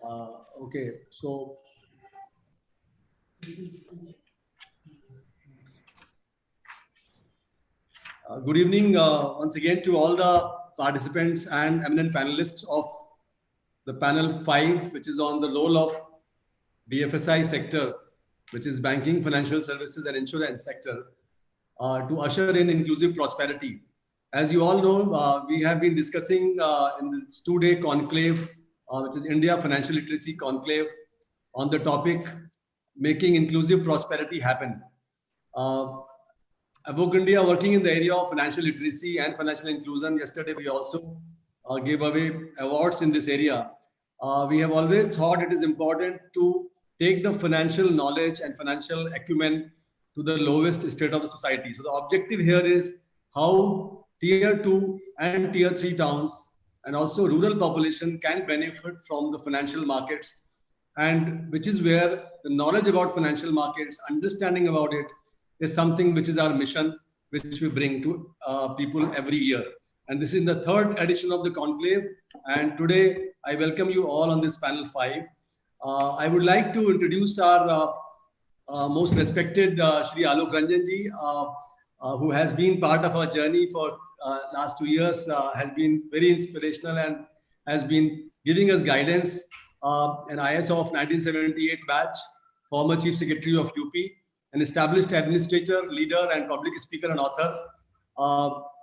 Okay, so good evening once again to all the participants and eminent panelists of the panel 5, which is on the role of BFSI sector, which is banking, financial services, and insurance sector, to usher in inclusive prosperity. As you all know, we have been discussing in this 2-day conclave, which is India Financial Literacy Conclave, on the topic making inclusive prosperity happen. Above India working in the area of financial literacy and financial inclusion. Yesterday, we also gave away awards in this area. We have always thought it is important to take the financial knowledge and financial acumen to the lowest state of the society. So the objective here is how tier 2 and tier 3 towns and also rural population can benefit from the financial markets, and which is where the knowledge about financial markets, understanding about it, is something which is our mission, which we bring to people every year. And this is the 3rd edition of the conclave. And today, I welcome you all on this panel 5. I would like to introduce our most respected Shri Alok Ranjan ji, who has been part of our journey for last 2 years, has been very inspirational and has been giving us guidance. An ISO of 1978 batch, former Chief Secretary of UP, an established administrator, leader, and public speaker and author,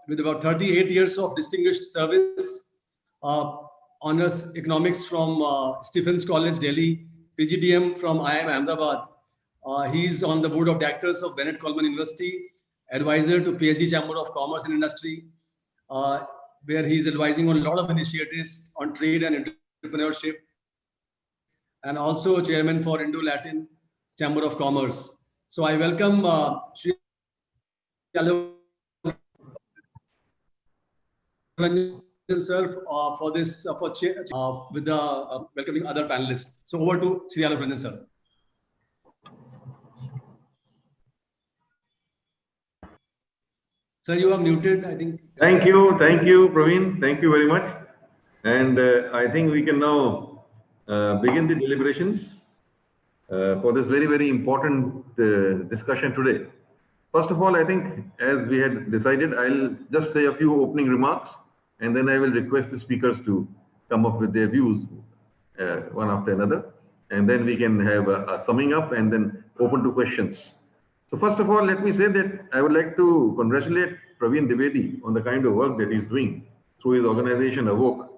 with about 38 years of distinguished service, honors economics from Stephens College, Delhi, PGDM from IIM Ahmedabad. He's on the board of directors of Bennett Coleman University, advisor to PhD Chamber of Commerce and Industry, where he's advising on a lot of initiatives on trade and entrepreneurship, and also chairman for Indo-Latin Chamber of Commerce. So I welcome Shri Alok Ranjan sir for this with the welcoming other panelists. So over to Shri Alok Ranjan sir. Sir, you are muted, I think. Thank you, Praveen. Thank you very much. And I think we can now begin the deliberations for this very, very important discussion today. First of all, I think as we had decided, I'll just say a few opening remarks, and then I will request the speakers to come up with their views one after another. And then we can have a summing up and then open to questions. So first of all, let me say that I would like to congratulate Praveen Dwivedi on the kind of work that he's doing through his organization AWOKE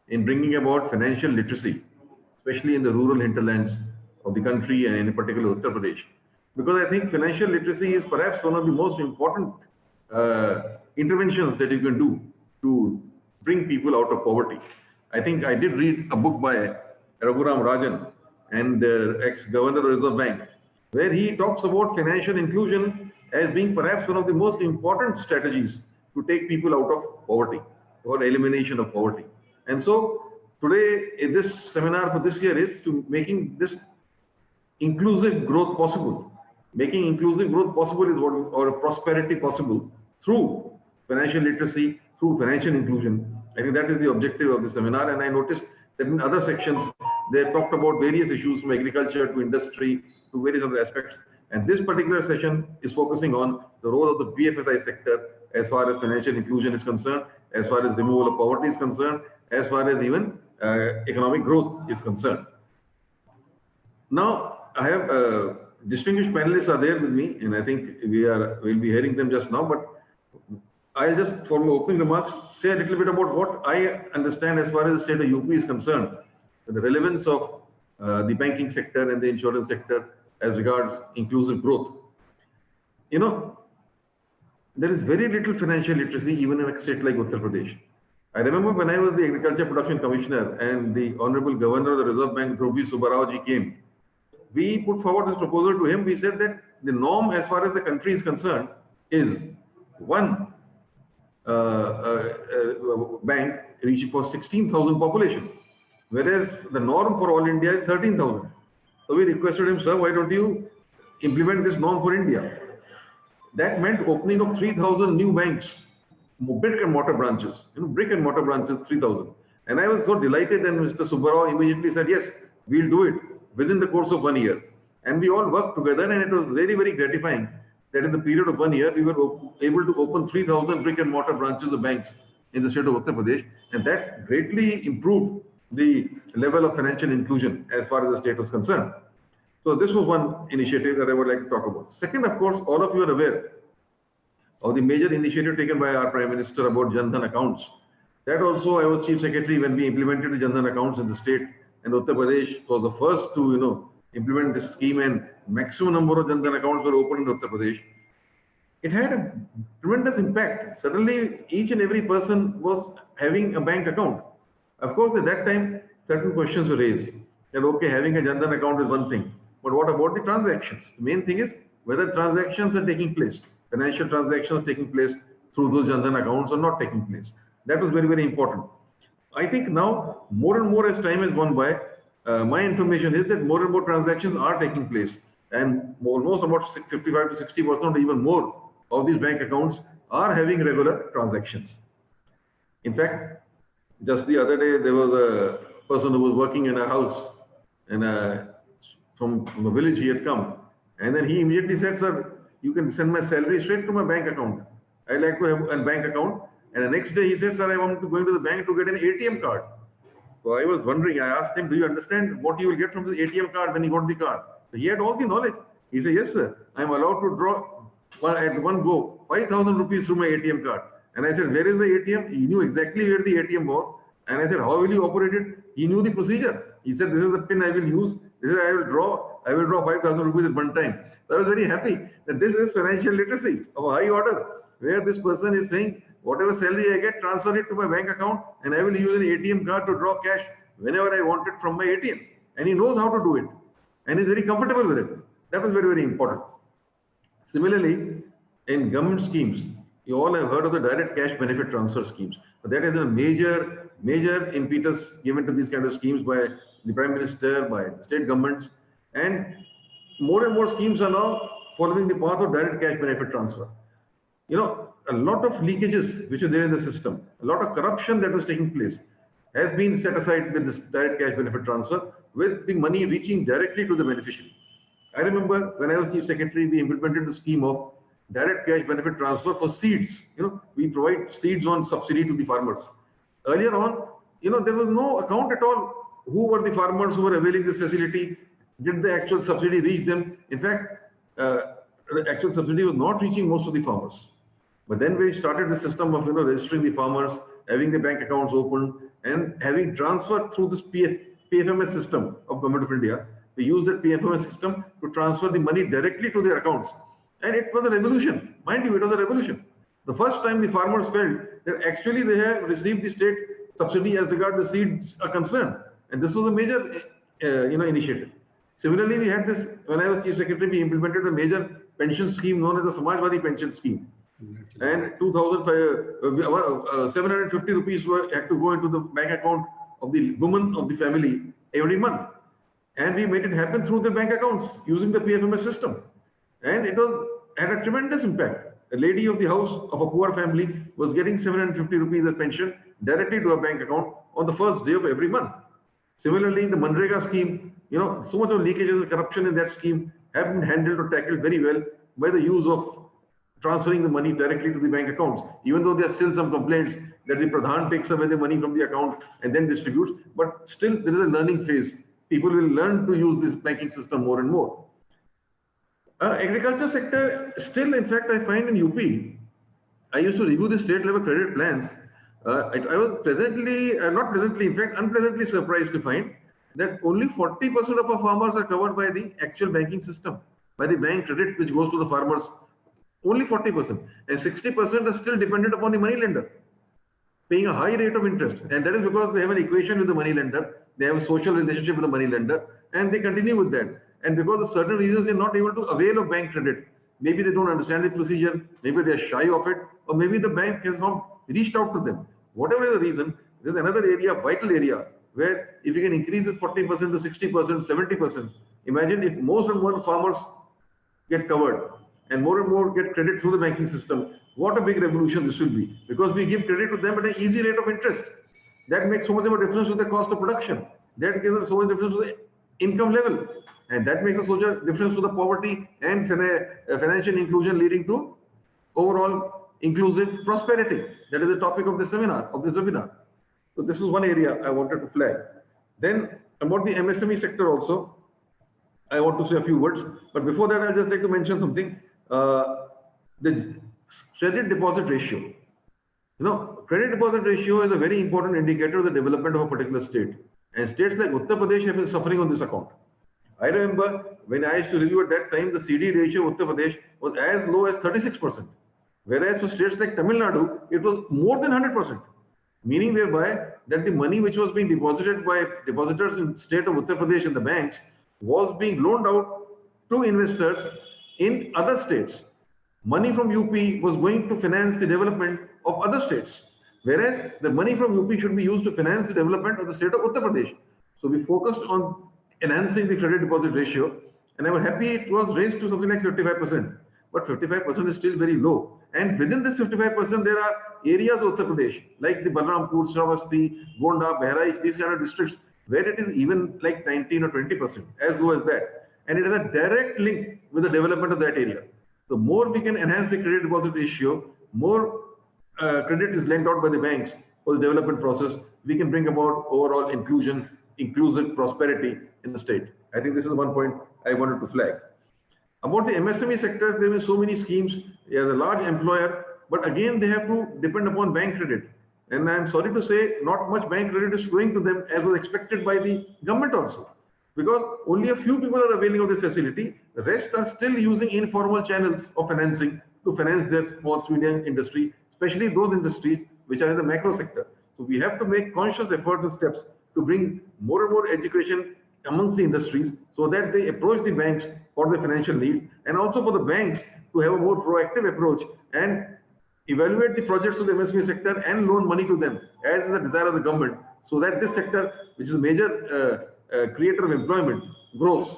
in bringing about financial literacy, especially in the rural hinterlands of the country and in particular Uttar Pradesh. Because I think financial literacy is perhaps one of the most important interventions that you can do to bring people out of poverty. I think I did read a book by Raghuram Rajan and the ex-governor of the Reserve Bank, where he talks about financial inclusion as being perhaps one of the most important strategies to take people out of poverty or elimination of poverty. And so today, in this seminar for this year is to making this inclusive growth possible. Making inclusive growth possible is what, or prosperity possible through financial literacy, through financial inclusion. I think that is the objective of the seminar. And I noticed that in other sections, they talked about various issues from agriculture to industry to various other aspects. And this particular session is focusing on the role of the BFSI sector as far as financial inclusion is concerned, as far as removal of poverty is concerned, as far as even economic growth is concerned. Now, I have distinguished panelists are there with me, and I think we'll be hearing them just now. But I'll just, for my opening remarks, say a little bit about what I understand as far as the state of UP is concerned, the relevance of the banking sector and the insurance sector as regards inclusive growth. You know, there is very little financial literacy even in a state like Uttar Pradesh. I remember when I was the Agriculture Production Commissioner and the Honorable Governor of the Reserve Bank, Dhruvi Subbarao ji, came, we put forward this proposal to him. We said that the norm as far as the country is concerned is one bank reaching for 16,000 population, whereas the norm for all India is 13,000. So we requested him, sir, why don't you implement this norm for India? That meant opening of 3,000 new banks, brick and mortar branches, brick and mortar branches, 3,000. And I was so delighted, and Mr. Subbarao immediately said, yes, we'll do it within the course of 1 year. And we all worked together, and it was very, very gratifying that in the period of 1 year, we were able to open 3,000 brick and mortar branches of banks in the state of Uttar Pradesh, and that greatly improved the level of financial inclusion as far as the state was concerned. So this was one initiative that I would like to talk about. Second, of course, all of you are aware of the major initiative taken by our Prime Minister about Jan Dhan accounts. That also, I was Chief Secretary when we implemented the Jan Dhan accounts in the state, and Uttar Pradesh was the first to implement this scheme, and maximum number of Jan Dhan accounts were opened in Uttar Pradesh. It had a tremendous impact. Suddenly, each and every person was having a bank account. Of course, at that time, certain questions were raised. That, okay, having a Jan Dhan account is one thing, but what about the transactions? The main thing is whether transactions are taking place, financial transactions are taking place through those Jan Dhan accounts or not taking place. That was very, very important. I think now, more and more as time has gone by, my information is that more and more transactions are taking place, and almost about 55 to 60% or even more of these bank accounts are having regular transactions. In fact, just the other day, there was a person who was working in a house, and from a village he had come, and then he immediately said, "Sir, you can send my salary straight to my bank account. I'd like to have a bank account." And the next day he said, "Sir, I want to go into the bank to get an ATM card." So I was wondering, I asked him, "Do you understand what you will get from the ATM card when you got the card?" So he had all the knowledge. He said, "Yes, sir, I'm allowed to draw at one go 5,000 rupees through my ATM card." And I said, "Where is the ATM?" He knew exactly where the ATM was. And I said, "How will you operate it?" He knew the procedure. He said, "This is the pin I will use. This is I will draw 5,000 rupees at one time." So I was very happy that this is financial literacy of a high order, where this person is saying, whatever salary I get, transfer it to my bank account, and I will use an ATM card to draw cash whenever I want it from my ATM. And he knows how to do it, and is very comfortable with it. That was very, very important. Similarly, in government schemes, you all have heard of the direct cash benefit transfer schemes. But that is a major impetus given to these kind of schemes by the Prime Minister, by the state governments, and more schemes are now following the path of direct cash benefit transfer. A lot of leakages which are there in the system, a lot of corruption that was taking place has been set aside with this direct cash benefit transfer, with the money reaching directly to the beneficiary. I remember when I was Chief Secretary, we implemented the scheme of direct cash benefit transfer for seeds. We provide seeds on subsidy to the farmers. Earlier on, there was no account at all. Who were the farmers who were availing this facility? Did the actual subsidy reach them? In fact, the actual subsidy was not reaching most of the farmers. But then we started the system of registering the farmers, having the bank accounts open, and having transferred through this PFMS system of Government of India. We used that PFMS system to transfer the money directly to their accounts. And it was a revolution. Mind you, it was a revolution. The first time the farmers felt that actually they have received the state subsidy as regards the seeds are concerned. And this was a major initiative. Similarly, we had this, when I was Chief Secretary, we implemented a major pension scheme known as the Samajwadi Pension Scheme. And 750 rupees had to go into the bank account of the woman of the family every month. And we made it happen through their bank accounts using the PFMS system. And it had a tremendous impact. A lady of the house of a poor family was getting 750 rupees as pension directly to her bank account on the first day of every month. Similarly, the Manrega scheme, so much of leakages and corruption in that scheme have been handled or tackled very well by the use of transferring the money directly to the bank accounts, even though there are still some complaints that the Pradhan takes away the money from the account and then distributes, but still there is a learning phase. People will learn to use this banking system more and more. Agriculture sector, still, in fact, I find in UP, I used to review the state level credit plans. I was unpleasantly surprised to find that only 40% of our farmers are covered by the actual banking system, by the bank credit which goes to the farmers. Only 40%. And 60% are still dependent upon the money lender, paying a high rate of interest. And that is because they have an equation with the money lender, they have a social relationship with the money lender, and they continue with that. And because of certain reasons, they're not able to avail of bank credit. Maybe they don't understand the procedure, maybe they're shy of it, or maybe the bank has not reached out to them. Whatever the reason, there's another area, vital area, where if you can increase this 40% to 60%, 70%, imagine if most and more farmers get covered and more get credit through the banking system, what a big revolution this will be. Because we give credit to them at an easy rate of interest. That makes so much of a difference to the cost of production. That gives so much difference to the income level. And that makes a social difference to the poverty and financial inclusion, leading to overall inclusive prosperity. That is the topic of this seminar, So this is one area I wanted to flag. Then about the MSME sector also, I want to say a few words. But before that, I'd just like to mention something. The credit deposit ratio. Credit deposit ratio is a very important indicator of the development of a particular state. And states like Uttar Pradesh have been suffering on this account. I remember when I used to review at that time, the CD ratio of Uttar Pradesh was as low as 36%. Whereas for states like Tamil Nadu, it was more than 100%. Meaning thereby that the money which was being deposited by depositors in the state of Uttar Pradesh in the banks was being loaned out to investors in other states. Money from UP was going to finance the development of other states, whereas the money from UP should be used to finance the development of the state of Uttar Pradesh. So we focused on enhancing the credit deposit ratio, and I was happy it was raised to something like 55%. But 55% is still very low. And within this 55%, there are areas of Uttar Pradesh, like the Balrampur, Shravasti, Gonda, Bahraich, these kind of districts, where it is even like 19 or 20%, as low as that. And it has a direct link with the development of that area. The more we can enhance the credit deposit ratio, more credit is lent out by the banks for the development process, we can bring about overall inclusive prosperity in the state. I think this is one point I wanted to flag. About the MSME sectors, there are so many schemes. They are a large employer, but again, they have to depend upon bank credit. And I'm sorry to say, not much bank credit is flowing to them as was expected by the government also. Because only a few people are availing of this facility. The rest are still using informal channels of financing to finance their small medium industry, especially those industries which are in the macro sector. So we have to make conscious efforts and steps to bring more and more education amongst the industries so that they approach the banks for their financial needs, and also for the banks to have a more proactive approach and evaluate the projects of the MSME sector and loan money to them as is the desire of the government, so that this sector, which is a major creator of employment, grows.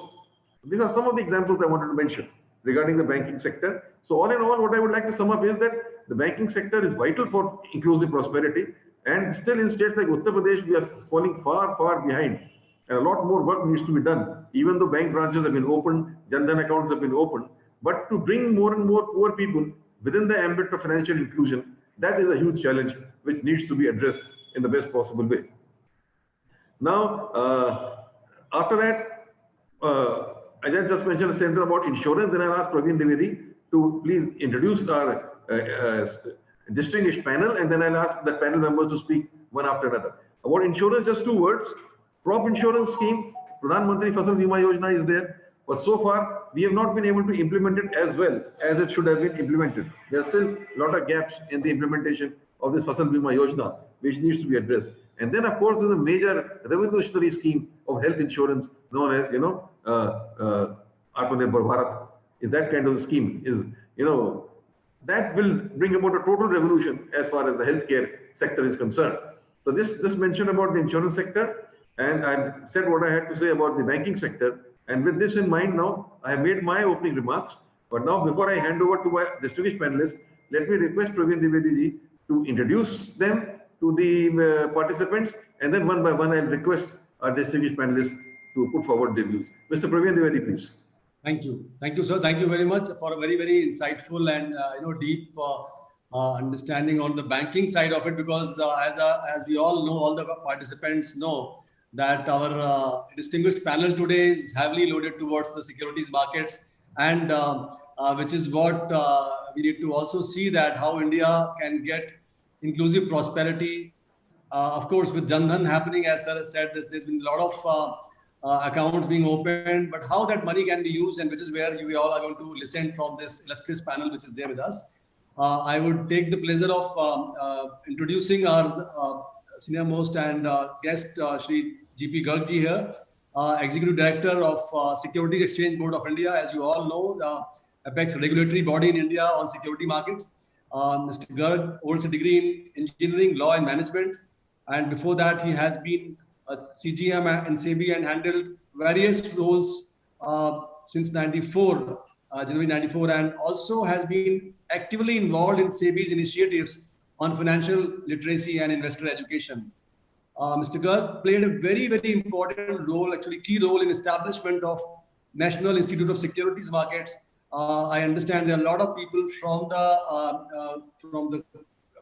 These are some of the examples I wanted to mention regarding the banking sector. So all in all, what I would like to sum up is that the banking sector is vital for inclusive prosperity, and still in states like Uttar Pradesh, we are falling far, far behind. And a lot more work needs to be done, even though bank branches have been opened, Jan Dhan accounts have been opened. But to bring more and more poor people within the ambit of financial inclusion, that is a huge challenge which needs to be addressed in the best possible way. Now, after that, I just mentioned a center about insurance. Then I'll ask Praveen Dwivedi to please introduce our distinguished panel, and then I'll ask the panel members to speak one after another. About insurance, just 2 words. Crop insurance scheme, Pradhan Mantri Fasal Bima Yojana is there, but so far we have not been able to implement it as well as it should have been implemented. There are still a lot of gaps in the implementation of this Fasal Bima Yojana, which needs to be addressed. And then, of course, there's a major revolutionary scheme of health insurance known as, Atmanirbhar Bharat. Is that kind of scheme is, that will bring about a total revolution as far as the healthcare sector is concerned. So this mention about the insurance sector. And I said what I had to say about the banking sector. And with this in mind now, I have made my opening remarks. But now, before I hand over to my distinguished panelists, let me request Praveen Dwivedi to introduce them to the participants. And then one by one, I'll request our distinguished panelists to put forward their views. Mr. Praveen Dwivedi, please. Thank you. Thank you, sir. Thank you very much for a very, very insightful and deep understanding on the banking side of it, because as we all know, all the participants know, that our distinguished panel today is heavily loaded towards the securities markets, and which is what we need to also see, that how India can get inclusive prosperity. Of course, with Jan Dhan happening, as sir has said, there's been a lot of accounts being opened, but how that money can be used, and which is where we all are going to listen from this illustrious panel which is there with us. I would take the pleasure of introducing our senior most and guest, Shri GP Garg ji here, Executive Director of Securities Exchange Board of India. As you all know, the apex regulatory body in India on security markets. Mr. Garg holds a degree in engineering, law and management. And before that, he has been a CGM and SEBI and handled various roles since January 94, and also has been actively involved in SEBI's initiatives on financial literacy and investor education. Mr. Garg played a very, very important role, actually key role in establishment of National Institute of Securities Markets. I understand there are a lot of people from the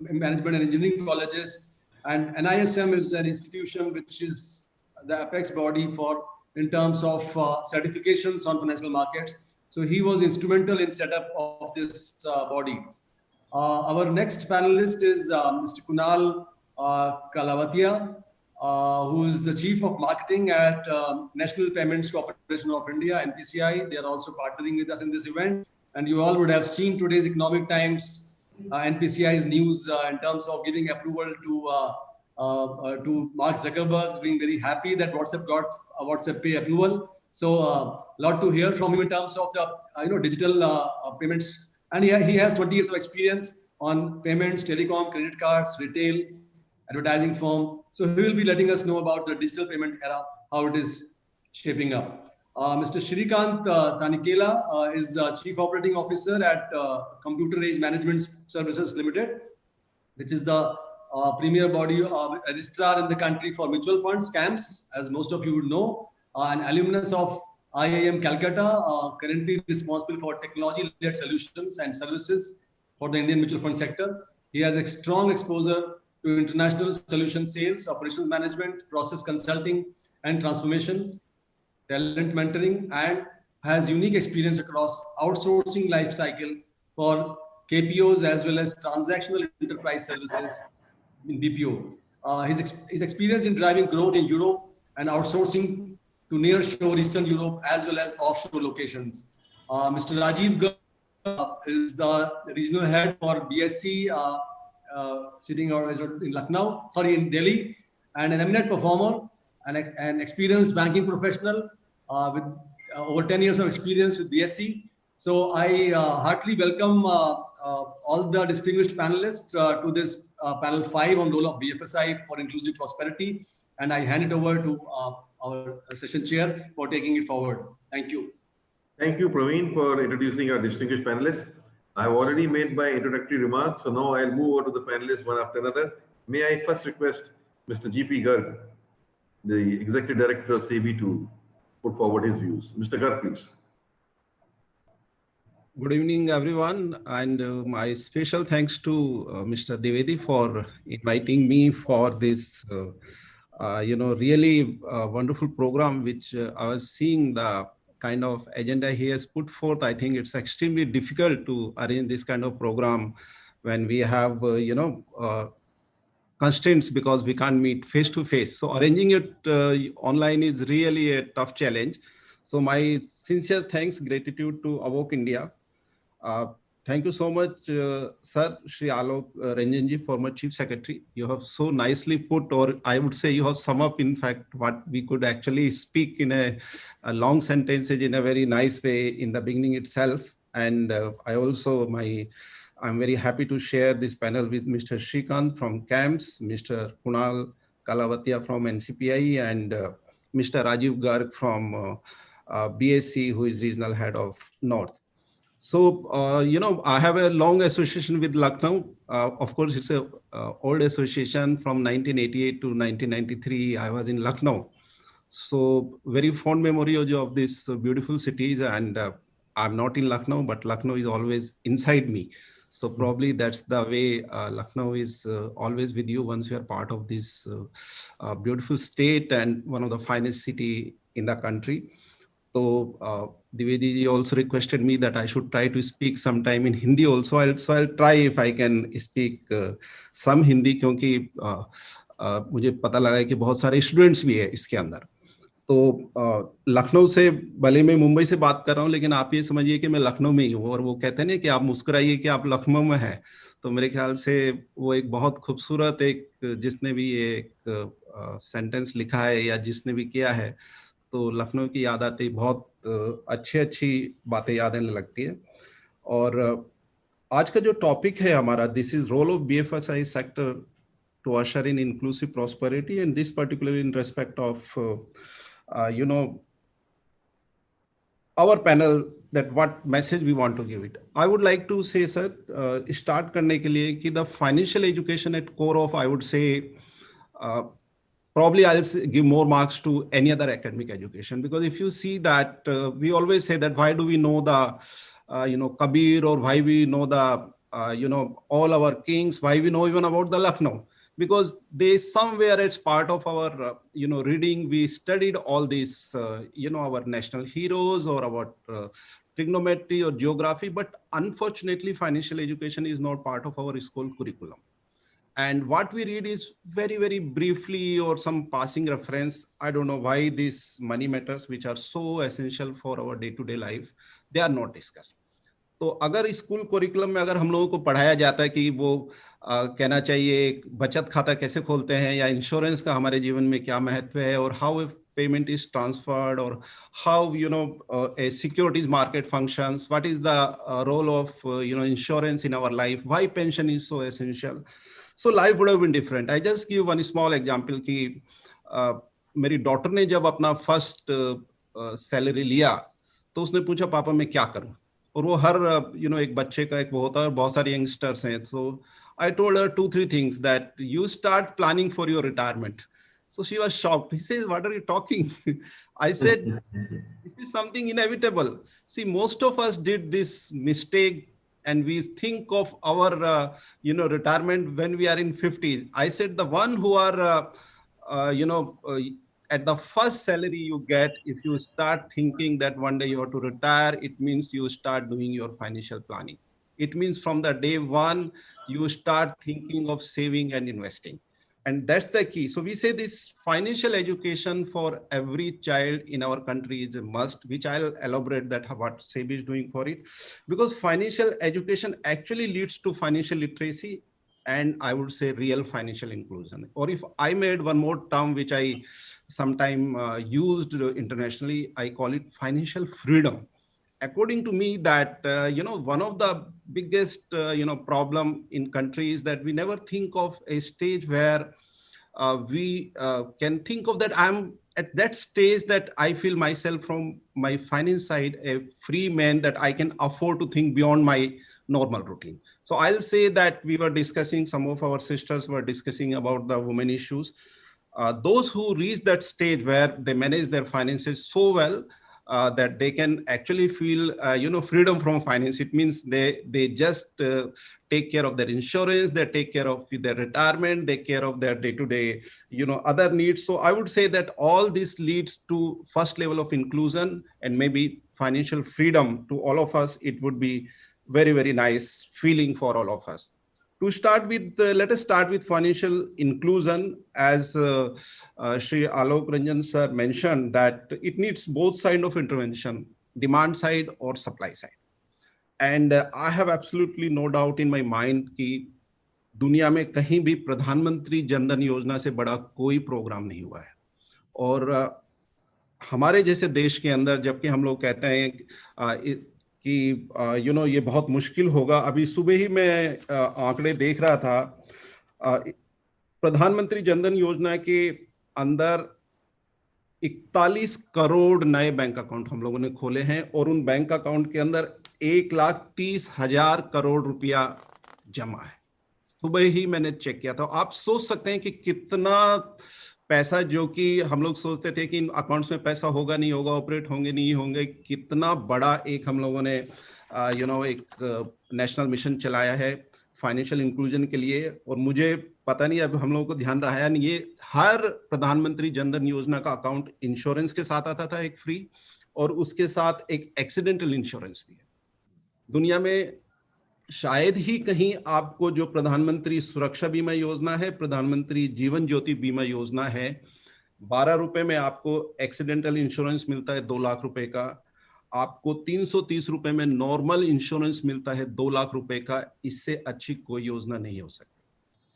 management and engineering colleges, and NISM is an institution which is the apex body for in terms of certifications on financial markets. So he was instrumental in setup of this body. Our next panelist is Mr. Kunal Kalavatia, who is the Chief of Marketing at National Payments Corporation of India, NPCI. They are also partnering with us in this event. And you all would have seen today's Economic Times, NPCI's news in terms of giving approval to Mark Zuckerberg, being very happy that WhatsApp got a WhatsApp Pay approval. So a lot to hear from him in terms of the digital payments. And he has 20 years of experience on payments, telecom, credit cards, retail, advertising firm. So he will be letting us know about the digital payment era, how it is shaping up. Mr. Shrikant Tanikela is Chief Operating Officer at Computer Age Management Services Limited, which is the premier body registrar in the country for mutual funds, CAMS, as most of you would know, an alumnus of IIM Calcutta, currently responsible for technology-led solutions and services for the Indian mutual fund sector. He has a strong exposure to international solution sales, operations management, process consulting, and transformation, talent mentoring, and has unique experience across outsourcing life cycle for KPOs as well as transactional enterprise services in BPO. His experience in driving growth in Europe and outsourcing to near-shore Eastern Europe as well as offshore locations. Mr. Rajiv Garg is the regional head for BSC, sitting in Lucknow, in Delhi, and an eminent performer and an experienced banking professional with over 10 years of experience with BSC. So I heartily welcome all the distinguished panelists to this panel 5 on role of BFSI for inclusive prosperity. And I hand it over to our session chair for taking it forward. Thank you. Thank you, Praveen, for introducing our distinguished panelists. I've already made my introductory remarks, so now I'll move over to the panelists one after another. May I first request Mr. G.P. Garg, the Executive Director of SEBI, to put forward his views. Mr. Garg, please. Good evening, everyone, and my special thanks to Mr. Dwivedi for inviting me for this, really wonderful program, which I was seeing the kind of agenda he has put forth. I think it's extremely difficult to arrange this kind of program when we have, constraints because we can't meet face to face. So arranging it online is really a tough challenge. So my sincere thanks, gratitude to Avok India. Thank you so much, Sir Shri Alok Ranjanji, former Chief Secretary. You have so nicely put, or I would say you have sum up, in fact, what we could actually speak in a long sentences in a very nice way in the beginning itself. And I'm very happy to share this panel with Mr. Shrikant from CAMS, Mr. Kunal Kalavatia from NCPI, and Mr. Rajiv Garg from BSC, who is Regional Head of North. So, I have a long association with Lucknow. Of course, it's a old association from 1988 to 1993. I was in Lucknow. So very fond memory of this beautiful cities. And I'm not in Lucknow, but Lucknow is always inside me. So probably that's the way Lucknow is always with you once you are part of this beautiful state and one of the finest city in the country. So Dwivedi ji also requested me that I should try to speak sometime in Hindi also. I'll try if I can speak some Hindi, क्योंकि मुझे पता लगा है कि बहुत सारे students भी है इसके अंदर. तो लखनऊ से, भले मैं मुंबई से बात कर रहा हूँ, लेकिन आप ये समझिए कि मैं लखनऊ में ही हूँ. और वो कहते हैं ना कि आप मुस्कुराइए कि आप लखनऊ में हैं, तो मेरे ख्याल से वो एक बहुत खूबसूरत जिसने भी ये एक सेंटेंस लिखा है या जिसने भी किया है, तो लखनऊ की याद आती, बहुत अच्छी बातें याद आने लगती है. और आज का जो टॉपिक है हमारा, this is role of BFSI sector to usher in inclusive prosperity, and this particularly in respect of our panel, that what message we want to give it. I would like to say, sir, start करने के लिए कि the financial education at core of, I would say, probably give more marks to any other academic education, because if you see that we always say that why do we know the Kabir, or why we know the all our kings, why we know even about the Lucknow, because they somewhere it's part of our reading. We studied all these our national heroes, or about trigonometry or geography, but unfortunately financial education is not part of our school curriculum. And what we read is very, very briefly or some passing reference. I don't know why these money matters, which are so essential for our day-to-day life, they are not discussed. तो अगर school curriculum में अगर हम लोगों को पढ़ाया जाता है कि वो कहना चाहिए बचत खाता कैसे खोलते हैं, या इंश्योरेंस का हमारे जीवन में क्या महत्व है, और how payment is transferred, or how a securities market functions, what is the role of insurance in our life, why pension is so essential. So life would have been different. I just give one small example कि मेरी daughter ने जब अपना first salary लिया तो उसने पूछा पापा मैं क्या करूं, और वो हर एक बच्चे का एक वो होता है, बहुत सारे यंगस्टर्स हैं. सो I told her 2-3 things, that you start planning for your retirement. So she was shocked. He says, what are you talking? I said, this is something inevitable. See, most of us did this mistake, and we think of our retirement when we are in 50s. I said the one who are at the first salary you get, if you start thinking that one day you have to retire, it means you start doing your financial planning. It means from the day one, you start thinking of saving and investing. And that's the key. So we say this financial education for every child in our country is a must, which I'll elaborate that what SEBI is doing for it. Because financial education actually leads to financial literacy, and I would say real financial inclusion. Or if I made one more term, which I sometime used internationally, I call it financial freedom. According to me, that one of the biggest problem in countries is that we never think of a stage where we can think of that I'm at that stage that I feel myself from my finance side a free man, that I can afford to think beyond my normal routine. So I'll say that we were discussing, some of our sisters were discussing about the women issues. Those who reach that stage where they manage their finances so well that they can actually feel freedom from finance. It means they just take care of their insurance, they take care of their retirement, they take care of their day-to-day other needs. So I would say that all this leads to first level of inclusion and maybe financial freedom to all of us. It would be very, very nice feeling for all of us. To start with, let us start with financial inclusion. As Shri Alok Ranjan sir mentioned, that it needs both sides of intervention, demand side or supply side. And I have absolutely no doubt in my mind कि दुनिया में कहीं भी प्रधानमंत्री जनधन योजना से बड़ा कोई प्रोग्राम नहीं हुआ है. और हमारे जैसे देश के अंदर, जबकि हम लोग कहते हैं कि ये बहुत मुश्किल होगा. अभी सुबह ही मैं आंकड़े देख रहा था. प्रधानमंत्री जनधन योजना के अंदर 41 करोड़ नए बैंक अकाउंट हम लोगों ने खोले हैं, और उन बैंक अकाउंट के अंदर 1,30,000 करोड़ रुपया जमा है. सुबह ही मैंने चेक किया था. आप सोच सकते हैं कि कितना पैसा, जो कि हम लोग सोचते थे कि इन अकाउंट्स में पैसा होगा नहीं होगा, ऑपरेट होंगे नहीं होंगे, कितना बड़ा एक हम लोगों ने एक नेशनल मिशन चलाया है फाइनेंशियल इंक्लूजन के लिए. और मुझे पता नहीं, अब हम लोगों को ध्यान रहा है नहीं, ये हर प्रधानमंत्री जनधन योजना का अकाउंट इंश्योरेंस के साथ आता था एक फ्री, और उसके साथ एक एक्सीडेंटल इंश्योरेंस भी है. दुनिया में शायद ही कहीं आपको जो प्रधानमंत्री सुरक्षा बीमा योजना है, प्रधानमंत्री जीवन ज्योति बीमा योजना है, 12 रुपए में आपको एक्सीडेंटल इंश्योरेंस मिलता है 2 लाख रुपए का. आपको 330 रुपए में नॉर्मल इंश्योरेंस मिलता है 2 लाख रुपए का. इससे अच्छी कोई योजना नहीं हो सकती.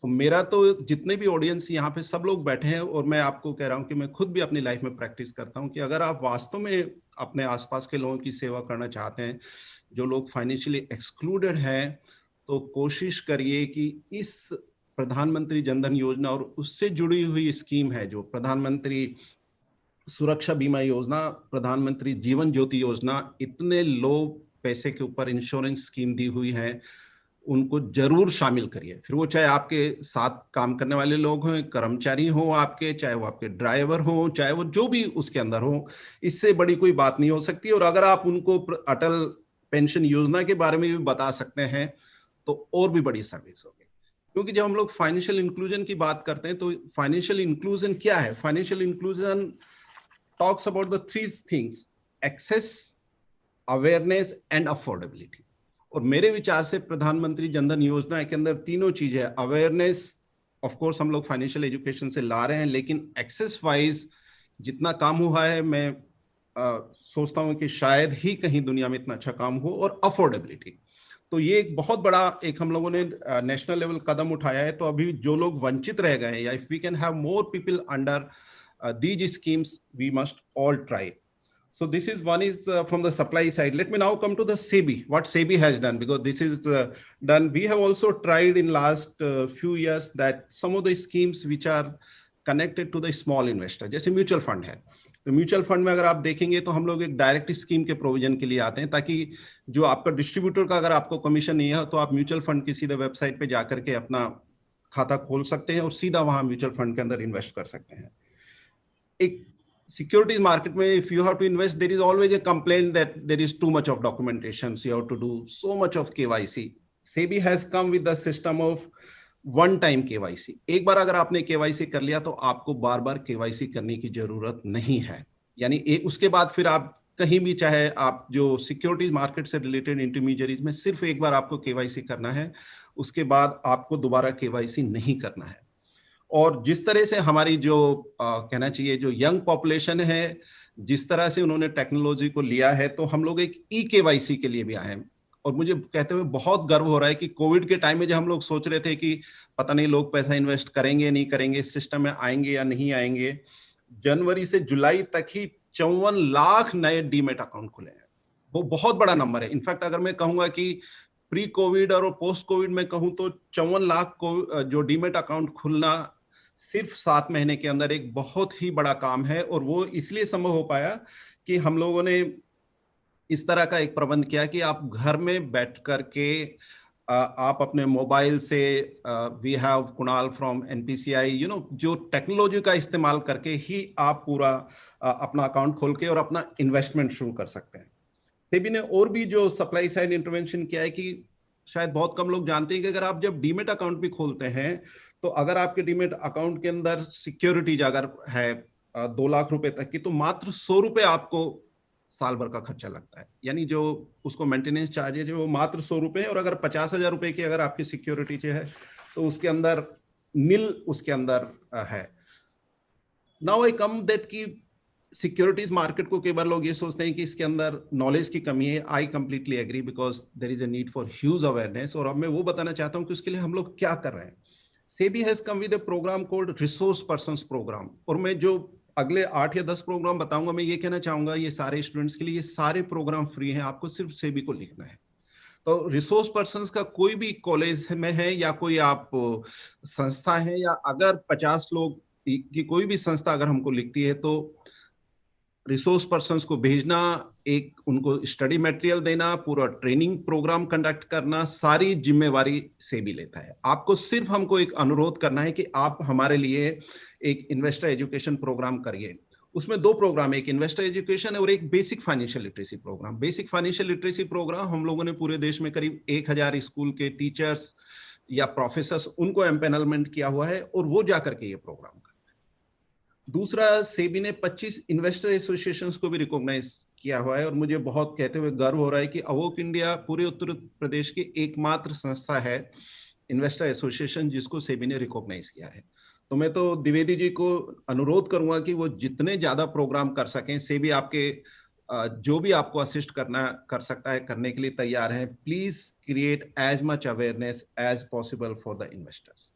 तो मेरा तो जितने भी ऑडियंस यहाँ पे सब लोग बैठे हैं, और मैं आपको कह रहा हूँ कि मैं खुद भी अपनी लाइफ में प्रैक्टिस करता हूँ कि अगर आप वास्तव में अपने आसपास के लोगों की सेवा करना चाहते हैं, जो लोग फाइनेंशियली एक्सक्लूडेड हैं, तो कोशिश करिए कि इस प्रधानमंत्री जनधन योजना और उससे जुड़ी हुई स्कीम है, जो प्रधानमंत्री सुरक्षा बीमा योजना, प्रधानमंत्री जीवन ज्योति योजना, इतने लो पैसे के ऊपर इंश्योरेंस स्कीम दी हुई है, उनको जरूर शामिल करिए। फिर वो चाहे आपके साथ काम करने वाले लोग हों, कर्मचारी हो आपके, चाहे वो आपके ड्राइवर हो, चाहे वो जो भी उसके अंदर हो, इससे बड़ी कोई बात नहीं हो सकती। और अगर आप उनको अटल पेंशन योजना के बारे में भी बता सकते हैं तो और भी बड़ी सर्विस होगी। क्योंकि जब हम लोग फाइनेंशियल इंक्लूजन की बात करते हैं तो फाइनेंशियल इंक्लूजन क्या है? Financial inclusion talks about the three things: access, awareness and affordability. और मेरे विचार से प्रधानमंत्री जनधन योजना के अंदर तीनों चीजें है। अवेयरनेस ऑफ कोर्स हम लोग फाइनेंशियल एजुकेशन से ला रहे हैं, लेकिन एक्सेस वाइज जितना काम हुआ है मैं सोचता हूं कि शायद ही कहीं दुनिया में इतना अच्छा काम हो। और अफोर्डेबिलिटी, तो ये एक बहुत बड़ा एक हम लोगों ने नेशनल लेवल कदम उठाया है। तो अभी जो लोग वंचित रह गए हैं, या if we can have more people under these schemes, we must all try. So this is one is from the supply side. Let me now come to the SEBI, what SEBI has done, because this is done. We have also tried in last few years that some of the schemes which are connected to the small investor, जैसे mutual fund है, तो mutual fund में अगर आप देखेंगे तो हम लोग एक डायरेक्ट स्कीम के प्रोविजन के लिए आते हैं, ताकि जो आपका डिस्ट्रीब्यूटर का अगर आपको कमीशन नहीं है तो आप म्यूचुअल फंड की सीधे वेबसाइट पे जाकर के अपना खाता खोल सकते हैं और सीधा वहां म्यूचुअल फंड के अंदर इन्वेस्ट कर सकते हैं। एक सिक्योरिटीज मार्केट में if you have to invest, there is always a complaint that there is too much of documentation, so you have to do so much of KYC. SEBI has come with the system of one time KYC. एक बार अगर आपने KYC कर लिया तो आपको बार बार KYC करने की जरूरत नहीं है। यानी उसके बाद फिर आप कहीं भी, चाहे आप जो सिक्योरिटीज मार्केट से रिलेटेड इंटरमीडियरीज में, सिर्फ एक बार आपको KYC करना है, उसके बाद आपको दोबारा KYC नहीं करना है। और जिस तरह से हमारी जो कहना चाहिए जो यंग पॉपुलेशन है, जिस तरह से उन्होंने टेक्नोलॉजी को लिया है, तो हम लोग एक KYC के लिए भी आए हैं। और मुझे कहते हुए बहुत गर्व हो रहा है कि कोविड के टाइम में जब हम लोग सोच रहे थे कि पता नहीं लोग पैसा इन्वेस्ट करेंगे नहीं करेंगे, सिस्टम में आएंगे या नहीं आएंगे, जनवरी से जुलाई तक ही 54 लाख नए डीमेट अकाउंट खुले हैं। वो बहुत बड़ा नंबर है। इनफैक्ट अगर मैं कहूंगा कि प्री कोविड और पोस्ट कोविड में कहूं तो 54 लाख को जो डीमेट अकाउंट खुलना सिर्फ 7 महीने के अंदर एक बहुत ही बड़ा काम है। और वो इसलिए संभव हो पाया कि हम लोगों ने इस तरह का एक प्रबंध किया कि आप घर में बैठ करके आप अपने मोबाइल से, we have Kunal from NPCI, जो टेक्नोलॉजी का इस्तेमाल करके ही आप पूरा अपना अकाउंट खोल के और अपना इन्वेस्टमेंट शुरू कर सकते हैं। सेबी ने और भी जो सप्लाई साइड इंटरवेंशन किया है कि शायद बहुत कम लोग जानते हैं कि अगर आप जब डीमेट अकाउंट भी खोलते हैं तो अगर आपके डीमेट अकाउंट के अंदर सिक्योरिटीज अगर है 2 लाख रुपए तक की, तो मात्र 100 रुपए आपको साल भर का खर्चा लगता है। यानी जो उसको मेंटेनेंस चार्जेज है वो मात्र 100 रुपए है। और अगर 50,000 रुपए की अगर आपकी सिक्योरिटी है तो उसके अंदर नील उसके अंदर है। नाउ आई कम दैट की सिक्योरिटीज मार्केट को कई बार लोग ये सोचते हैं कि इसके अंदर नॉलेज की कमी है। I completely agree, because there is a need for huge awareness. और अब मैं वो बताना चाहता हूं कि उसके लिए हम लोग क्या कर रहे हैं। SEBI has come with a program called Resource Persons Program। और मैं जो अगले 8 या 10 प्रोग्राम बताऊंगा, मैं ये कहना चाहूंगा ये सारे स्टूडेंट्स के लिए, ये सारे प्रोग्राम फ्री हैं, आपको सिर्फ SEBI को लिखना है। तो रिसोर्स पर्सन्स का कोई भी कॉलेज में है या कोई आप संस्था है, या अगर 50 लोग की कोई भी संस्था अगर हमको लिखती है, तो रिसोर्स पर्सन्स को भेजना, एक उनको स्टडी मटेरियल देना, पूरा ट्रेनिंग प्रोग्राम कंडक्ट करना, सारी जिम्मेवारी SEBI लेता है। आपको सिर्फ हमको एक अनुरोध करना है कि आप हमारे लिए एक इन्वेस्टर एजुकेशन प्रोग्राम करिए। उसमें 2 प्रोग्राम है, एक इन्वेस्टर एजुकेशन और एक basic financial literacy program. Basic financial literacy program हम लोगों ने पूरे देश में करीब 1000 स्कूल के टीचर्स या प्रोफेसर्स उनको एम्पेनलमेंट किया हुआ है और वो जाकर के ये प्रोग्राम करते हैं। दूसरा, SEBI ने 25 इन्वेस्टर एसोसिएशंस को भी रिकॉग्नाइज किया हुआ है। और मुझे बहुत कहते हुए गर्व हो रहा है कि अवोक इंडिया पूरे उत्तर प्रदेश की एकमात्र संस्था है इन्वेस्टर एसोसिएशन जिसको SEBI ने रिकॉग्नाइज किया है। तो मैं तो द्विवेदी जी को अनुरोध करूंगा कि वो जितने ज्यादा प्रोग्राम कर सकें, SEBI आपके जो भी आपको असिस्ट करना कर सकता है करने के लिए तैयार है। Please create as much awareness as possible for the investors.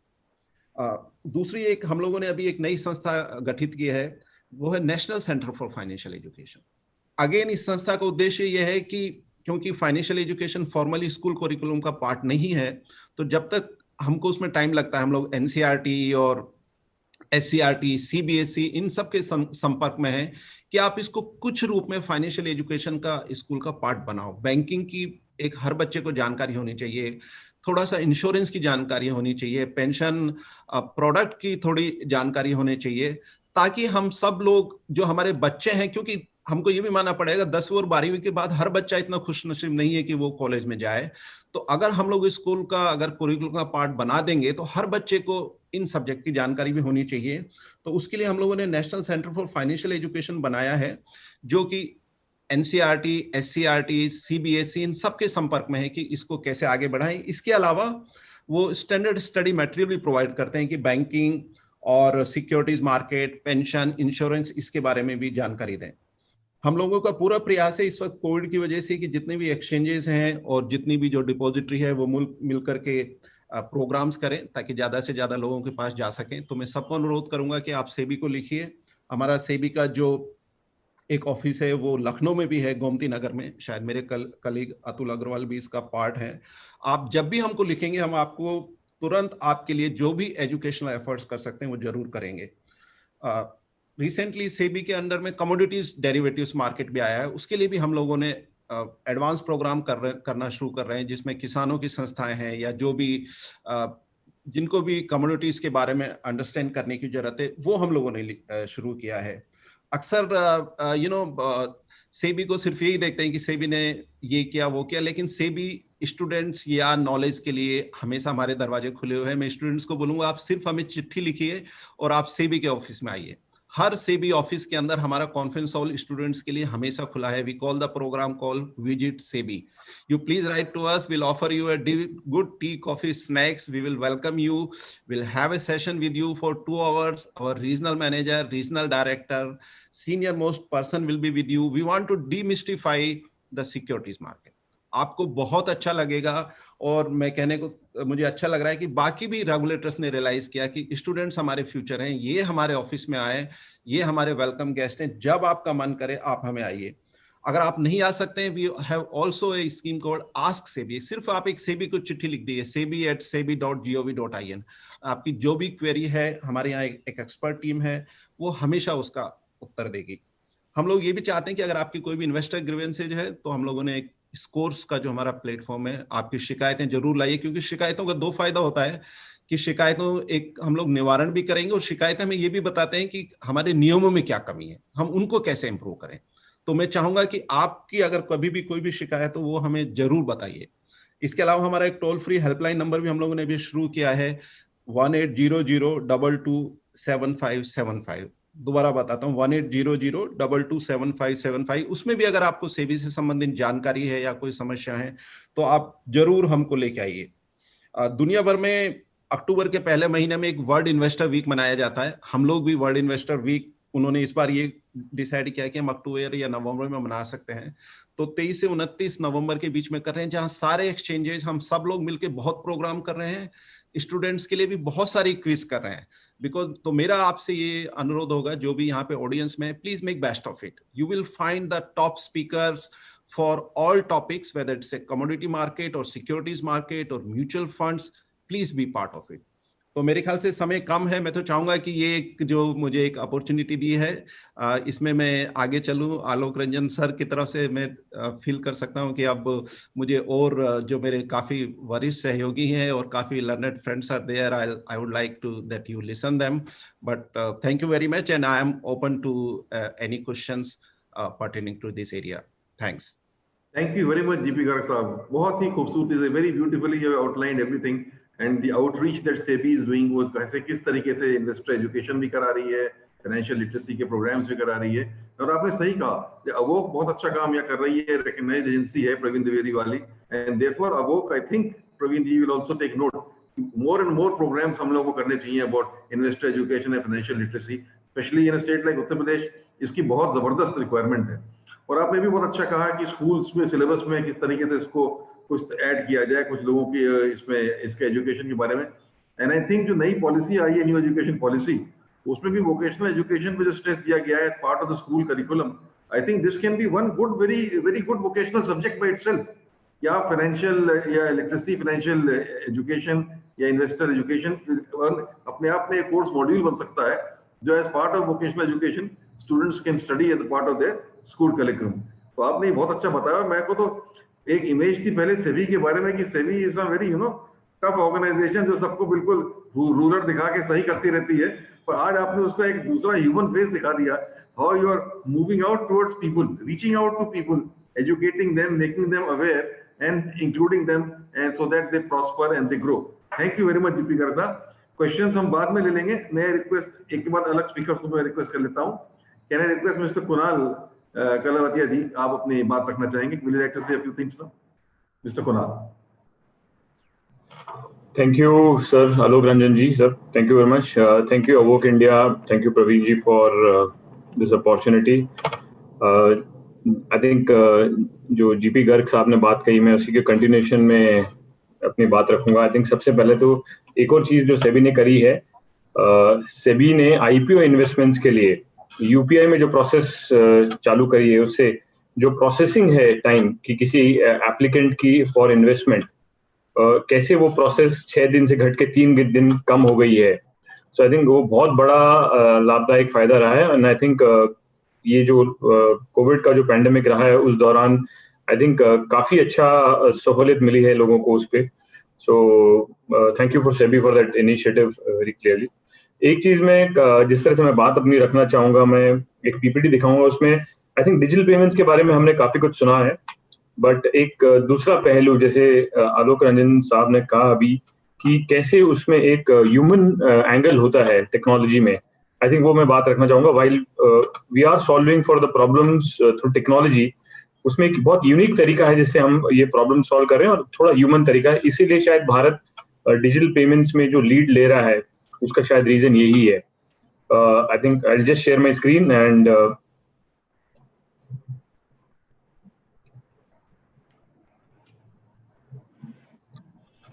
दूसरी एक हम लोगों ने अभी एक नई संस्था गठित की है, वो है national centre for financial education. Again इस संस्था का उद्देश्य यह है कि क्योंकि financial education formally school curriculum का पार्ट नहीं है, तो जब तक हमको उसमें टाइम लगता है, हम लोग NCERT और SCERT, CBSE इन सब के संपर्क में है कि आप इसको कुछ रूप में फाइनेंशियल एजुकेशन का स्कूल का पार्ट बनाओ। बैंकिंग की एक हर बच्चे को जानकारी होनी चाहिए, थोड़ा सा इंश्योरेंस की जानकारी होनी चाहिए, पेंशन प्रोडक्ट की थोड़ी जानकारी होनी चाहिए, ताकि हम सब लोग जो हमारे बच्चे हैं, क्योंकि हमको ये भी मानना पड़ेगा 10वीं और 12वीं के बाद हर बच्चा इतना खुशनसीब नहीं है कि वो कॉलेज में जाए। तो अगर हम लोग स्कूल का अगर करिकुलम का पार्ट बना देंगे तो हर बच्चे को इन सब्जेक्ट की जानकारी भी होनी चाहिए। तो उसके लिए हम लोगों ने national centre for financial education बनाया है, जो कि एनसीईआरटी, एससीईआरटी, सीबीएसई इन सबके संपर्क में है कि इसको कैसे आगे बढ़ाएं। इसके अलावा वो स्टैंडर्ड स्टडी मटेरियल भी प्रोवाइड करते हैं कि बैंकिंग और सिक्योरिटीज मार्केट, पेंशन, इंश्योरेंस, इसके बारे में भी जानकारी दें। हम लोगों का पूरा प्रयास है इस वक्त कोविड की वजह से कि जितने भी एक्सचेंजेस हैं और जितनी भी जो डिपॉजिटरी है वो मिलकर के प्रोग्राम्स करें ताकि ज्यादा से ज्यादा लोगों के पास जा सकें। तो मैं सबको अनुरोध करूंगा कि आप सेबी को लिखिए। हमारा सेबी का जो एक ऑफिस है वो लखनऊ में भी है, गोमती नगर में, शायद मेरे कलीग अतुल अग्रवाल भी इसका पार्ट है। आप जब भी हमको लिखेंगे हम आपको तुरंत आपके लिए जो भी एजुकेशनल एफर्ट्स कर सकते हैं वो जरूर करेंगे। रिसेंटली सेबी के अंडर में कमोडिटीज डेरिवेटिव्स मार्केट भी आया है, उसके लिए भी हम लोगों ने एडवांस प्रोग्राम करना शुरू कर रहे हैं, जिसमें किसानों की संस्थाएं हैं या जो भी जिनको भी कमोडिटीज के बारे में अंडरस्टैंड करने की जरूरत है वो हम लोगों ने शुरू किया है। अक्सर सेबी को सिर्फ यही देखते हैं कि सेबी ने ये किया वो किया, लेकिन सेबी स्टूडेंट्स या नॉलेज के लिए हमेशा हमारे दरवाजे खुले हुए हैं। मैं स्टूडेंट्स को बोलूंगा आप सिर्फ हमें चिट्ठी लिखिए और आप सेबी के ऑफिस में आइए। हर सेबी ऑफिस के अंदर हमारा कॉन्फ्रेंस हॉल स्टूडेंट्स के लिए हमेशा खुला है। We call the program call visit SEBI. You please write to us, will offer you a good tea, coffee, snacks, we will welcome you, will have a session with you for 2 hours. Our regional manager, regional director, senior most person will be with you. We want to demystify the securities market. आपको बहुत अच्छा लगेगा और मैं कहने को मुझे अच्छा लग रहा है कि बाकी भी रेगुलेटर्स ने रियलाइज किया कि स्टूडेंट्स हमारे फ्यूचर हैं, ये हमारे ऑफिस में आए, ये हमारे वेलकम गेस्ट हैं। जब आपका मन करे आप हमें आइए। अगर आप नहीं आ सकते हैं, we have also a scheme called ask SEBI. सिर्फ आप एक सेबी को चिट्ठी लिख दीजिए, sebi@sebi.gov.in। आपकी जो भी क्वेरी है, हमारे यहाँ एक एक्सपर्ट टीम है, वो हमेशा उसका उत्तर देगी। हम लोग ये भी चाहते हैं कि अगर आपकी कोई भी इन्वेस्टर ग्रीवेंसेज है तो हम लोगों ने एक स्कोर्स का जो हमारा प्लेटफॉर्म है, आपकी शिकायतें जरूर लाइए, क्योंकि शिकायतों का 2 फायदा होता है कि शिकायतों एक हम लोग निवारण भी करेंगे और शिकायतें हमें ये भी बताते हैं कि हमारे नियमों में क्या कमी है, हम उनको कैसे इंप्रूव करें। तो मैं चाहूंगा कि आपकी अगर कभी भी कोई भी शिकायत हो वो हमें जरूर बताइए। इसके अलावा हमारा एक टोल फ्री हेल्पलाइन नंबर भी हम लोगों ने भी शुरू किया है, 1800-227575। दोबारा बताता हूँ, 1800-227575। उसमें भी अगर आपको सेबी से संबंधित जानकारी है या कोई समस्या है तो आप जरूर हमको लेके आइए। दुनिया भर में अक्टूबर के पहले महीने में एक वर्ल्ड इन्वेस्टर वीक मनाया जाता है। हम लोग भी वर्ल्ड इन्वेस्टर वीक, उन्होंने इस बार ये डिसाइड किया कि हम अक्टूबर या नवंबर में मना सकते हैं, तो 23 से 29 नवंबर के बीच में कर रहे हैं, जहां सारे एक्सचेंजेस हम सब लोग मिलकर बहुत प्रोग्राम कर रहे हैं। स्टूडेंट्स के लिए भी बहुत सारी क्विज कर रहे हैं बिकॉज। तो मेरा आपसे ये अनुरोध होगा, जो भी यहाँ पे ऑडियंस में, please make best of it. You will find the top speakers for all topics, whether it's a commodity market or securities market or mutual funds. Please be part of it. तो मेरे ख्याल से समय कम है, मैं तो चाहूंगा कि ये एक जो मुझे एक अपॉर्चुनिटी दी है इसमें मैं आगे चलूं। आलोक रंजन सर की तरफ से मैं फील कर सकता हूं कि अब मुझे और जो मेरे काफी वरिष्ठ सहयोगी हैं और काफी learned friends are there, I would like to that you listen them, but thank you very much and I am open to any questions pertaining to this area. Thanks. Thank you very much, GP Garg साहब। बहुत ही खूबसूरती से, very beautifully you have outlined everything and the outreach that SEBI is doing, वो कैसे किस तरीके से investor education भी करा रही है, फाइनेंशियल लिटरेसी के प्रोग्राम्स भी करा रही है। और आपने सही कहा, अवोक बहुत अच्छा काम यहाँ कर रही है, रिकग्नाइज्ड एजेंसी है प्रवीण द्विवेदी वाली, and therefore awoke, I think Praveen ji will also take note, more and more programmes हम लोगों को करने चाहिए about investor education and financial literacy, specially in state like Uttar Pradesh. इसकी बहुत जबरदस्त रिक्वायरमेंट है। और आपने भी बहुत अच्छा कहा कि स्कूल्स में सिलेबस में किस तरीके से इसको कुछ ऐड किया जाए, कुछ लोगों की इसमें इसके एजुकेशन के बारे में। एंड आई थिंक जो नई पॉलिसी आई है, न्यू एजुकेशन पॉलिसी, उसमें भी वोकेशनल एजुकेशन पे जो स्ट्रेस दिया गया है part of the school curriculum, I think this can be one good very good vocational subject by itself. या फाइनेंशियल या लिटरेसी, फाइनेंशियल एजुकेशन या इन्वेस्टर एजुकेशन अपने आप में एक कोर्स मॉड्यूल बन सकता है जो as part of vocational education students can study as part of their school curriculum. तो आपने बहुत अच्छा बताया। मेरे को तो एक इमेज थी पहले सेबी के बारे में कि SEBI is a very tough organisation जो सबको बिल्कुल रूलर दिखा के सही करती रहती है, पर आज आपने उसका एक दूसरा ह्यूमन फेस दिखा दिया, how you are moving out towards people, reaching out to people, educating them, making them aware and including them and so that they prosper and they grow. Thank you very much GP Garg साहब। Questions हम बाद में ले लेंगे। मैं request एक के बाद अलग स्पीकर्स को मैं रिक्वेस्ट कर लेता हूँ। Can I request mister Kunal Kalawatia ji, आप अपनी बात रखना चाहेंगे? विल यू लाइक टू से a few things now, mister Kunal? Thank you, sir. Alok Ranjan ji, sir. Thank you very much. Thank you, Avok India. Thank you, Praveen ji, for this opportunity. I think जो GP Garg साहब ने बात कही, मैं उसी के continuation में अपनी बात रखूंगा। I think सबसे पहले तो एक और चीज जो सेबी ने करी है, सेबी ने IPO इन्वेस्टमेंट्स के लिए UPI में जो प्रोसेस चालू करी है, उससे जो प्रोसेसिंग है टाइम की किसी एप्लीकेंट की फॉर इन्वेस्टमेंट, कैसे वो प्रोसेस 6 दिन से घट के 3 दिन कम हो गई है। सो आई थिंक वो बहुत बड़ा लाभदायक फायदा रहा है। एंड आई थिंक ये जो कोविड का जो पैंडेमिक रहा है उस दौरान आई थिंक काफी अच्छा सहूलियत मिली है लोगों को उस पे। So thank you for SEBI for that initiative very clearly. एक चीज में जिस तरह से मैं बात अपनी रखना चाहूंगा, मैं एक पीपीटी दिखाऊंगा, उसमें आई थिंक डिजिटल पेमेंट्स के बारे में हमने काफी कुछ सुना है, बट एक दूसरा पहलू जैसे आलोक रंजन साहब ने कहा अभी कि कैसे उसमें एक ह्यूमन एंगल होता है टेक्नोलॉजी में, आई थिंक वो मैं बात रखना चाहूंगा। While we are solving for the problems through technology, उसमें एक बहुत यूनिक तरीका है जिससे हम ये प्रॉब्लम सॉल्व कर रहे हैं और थोड़ा ह्यूमन तरीका है। इसीलिए शायद भारत डिजिटल पेमेंट्स में जो लीड ले रहा है उसका शायद रीजन यही है। I think I will just share my screen and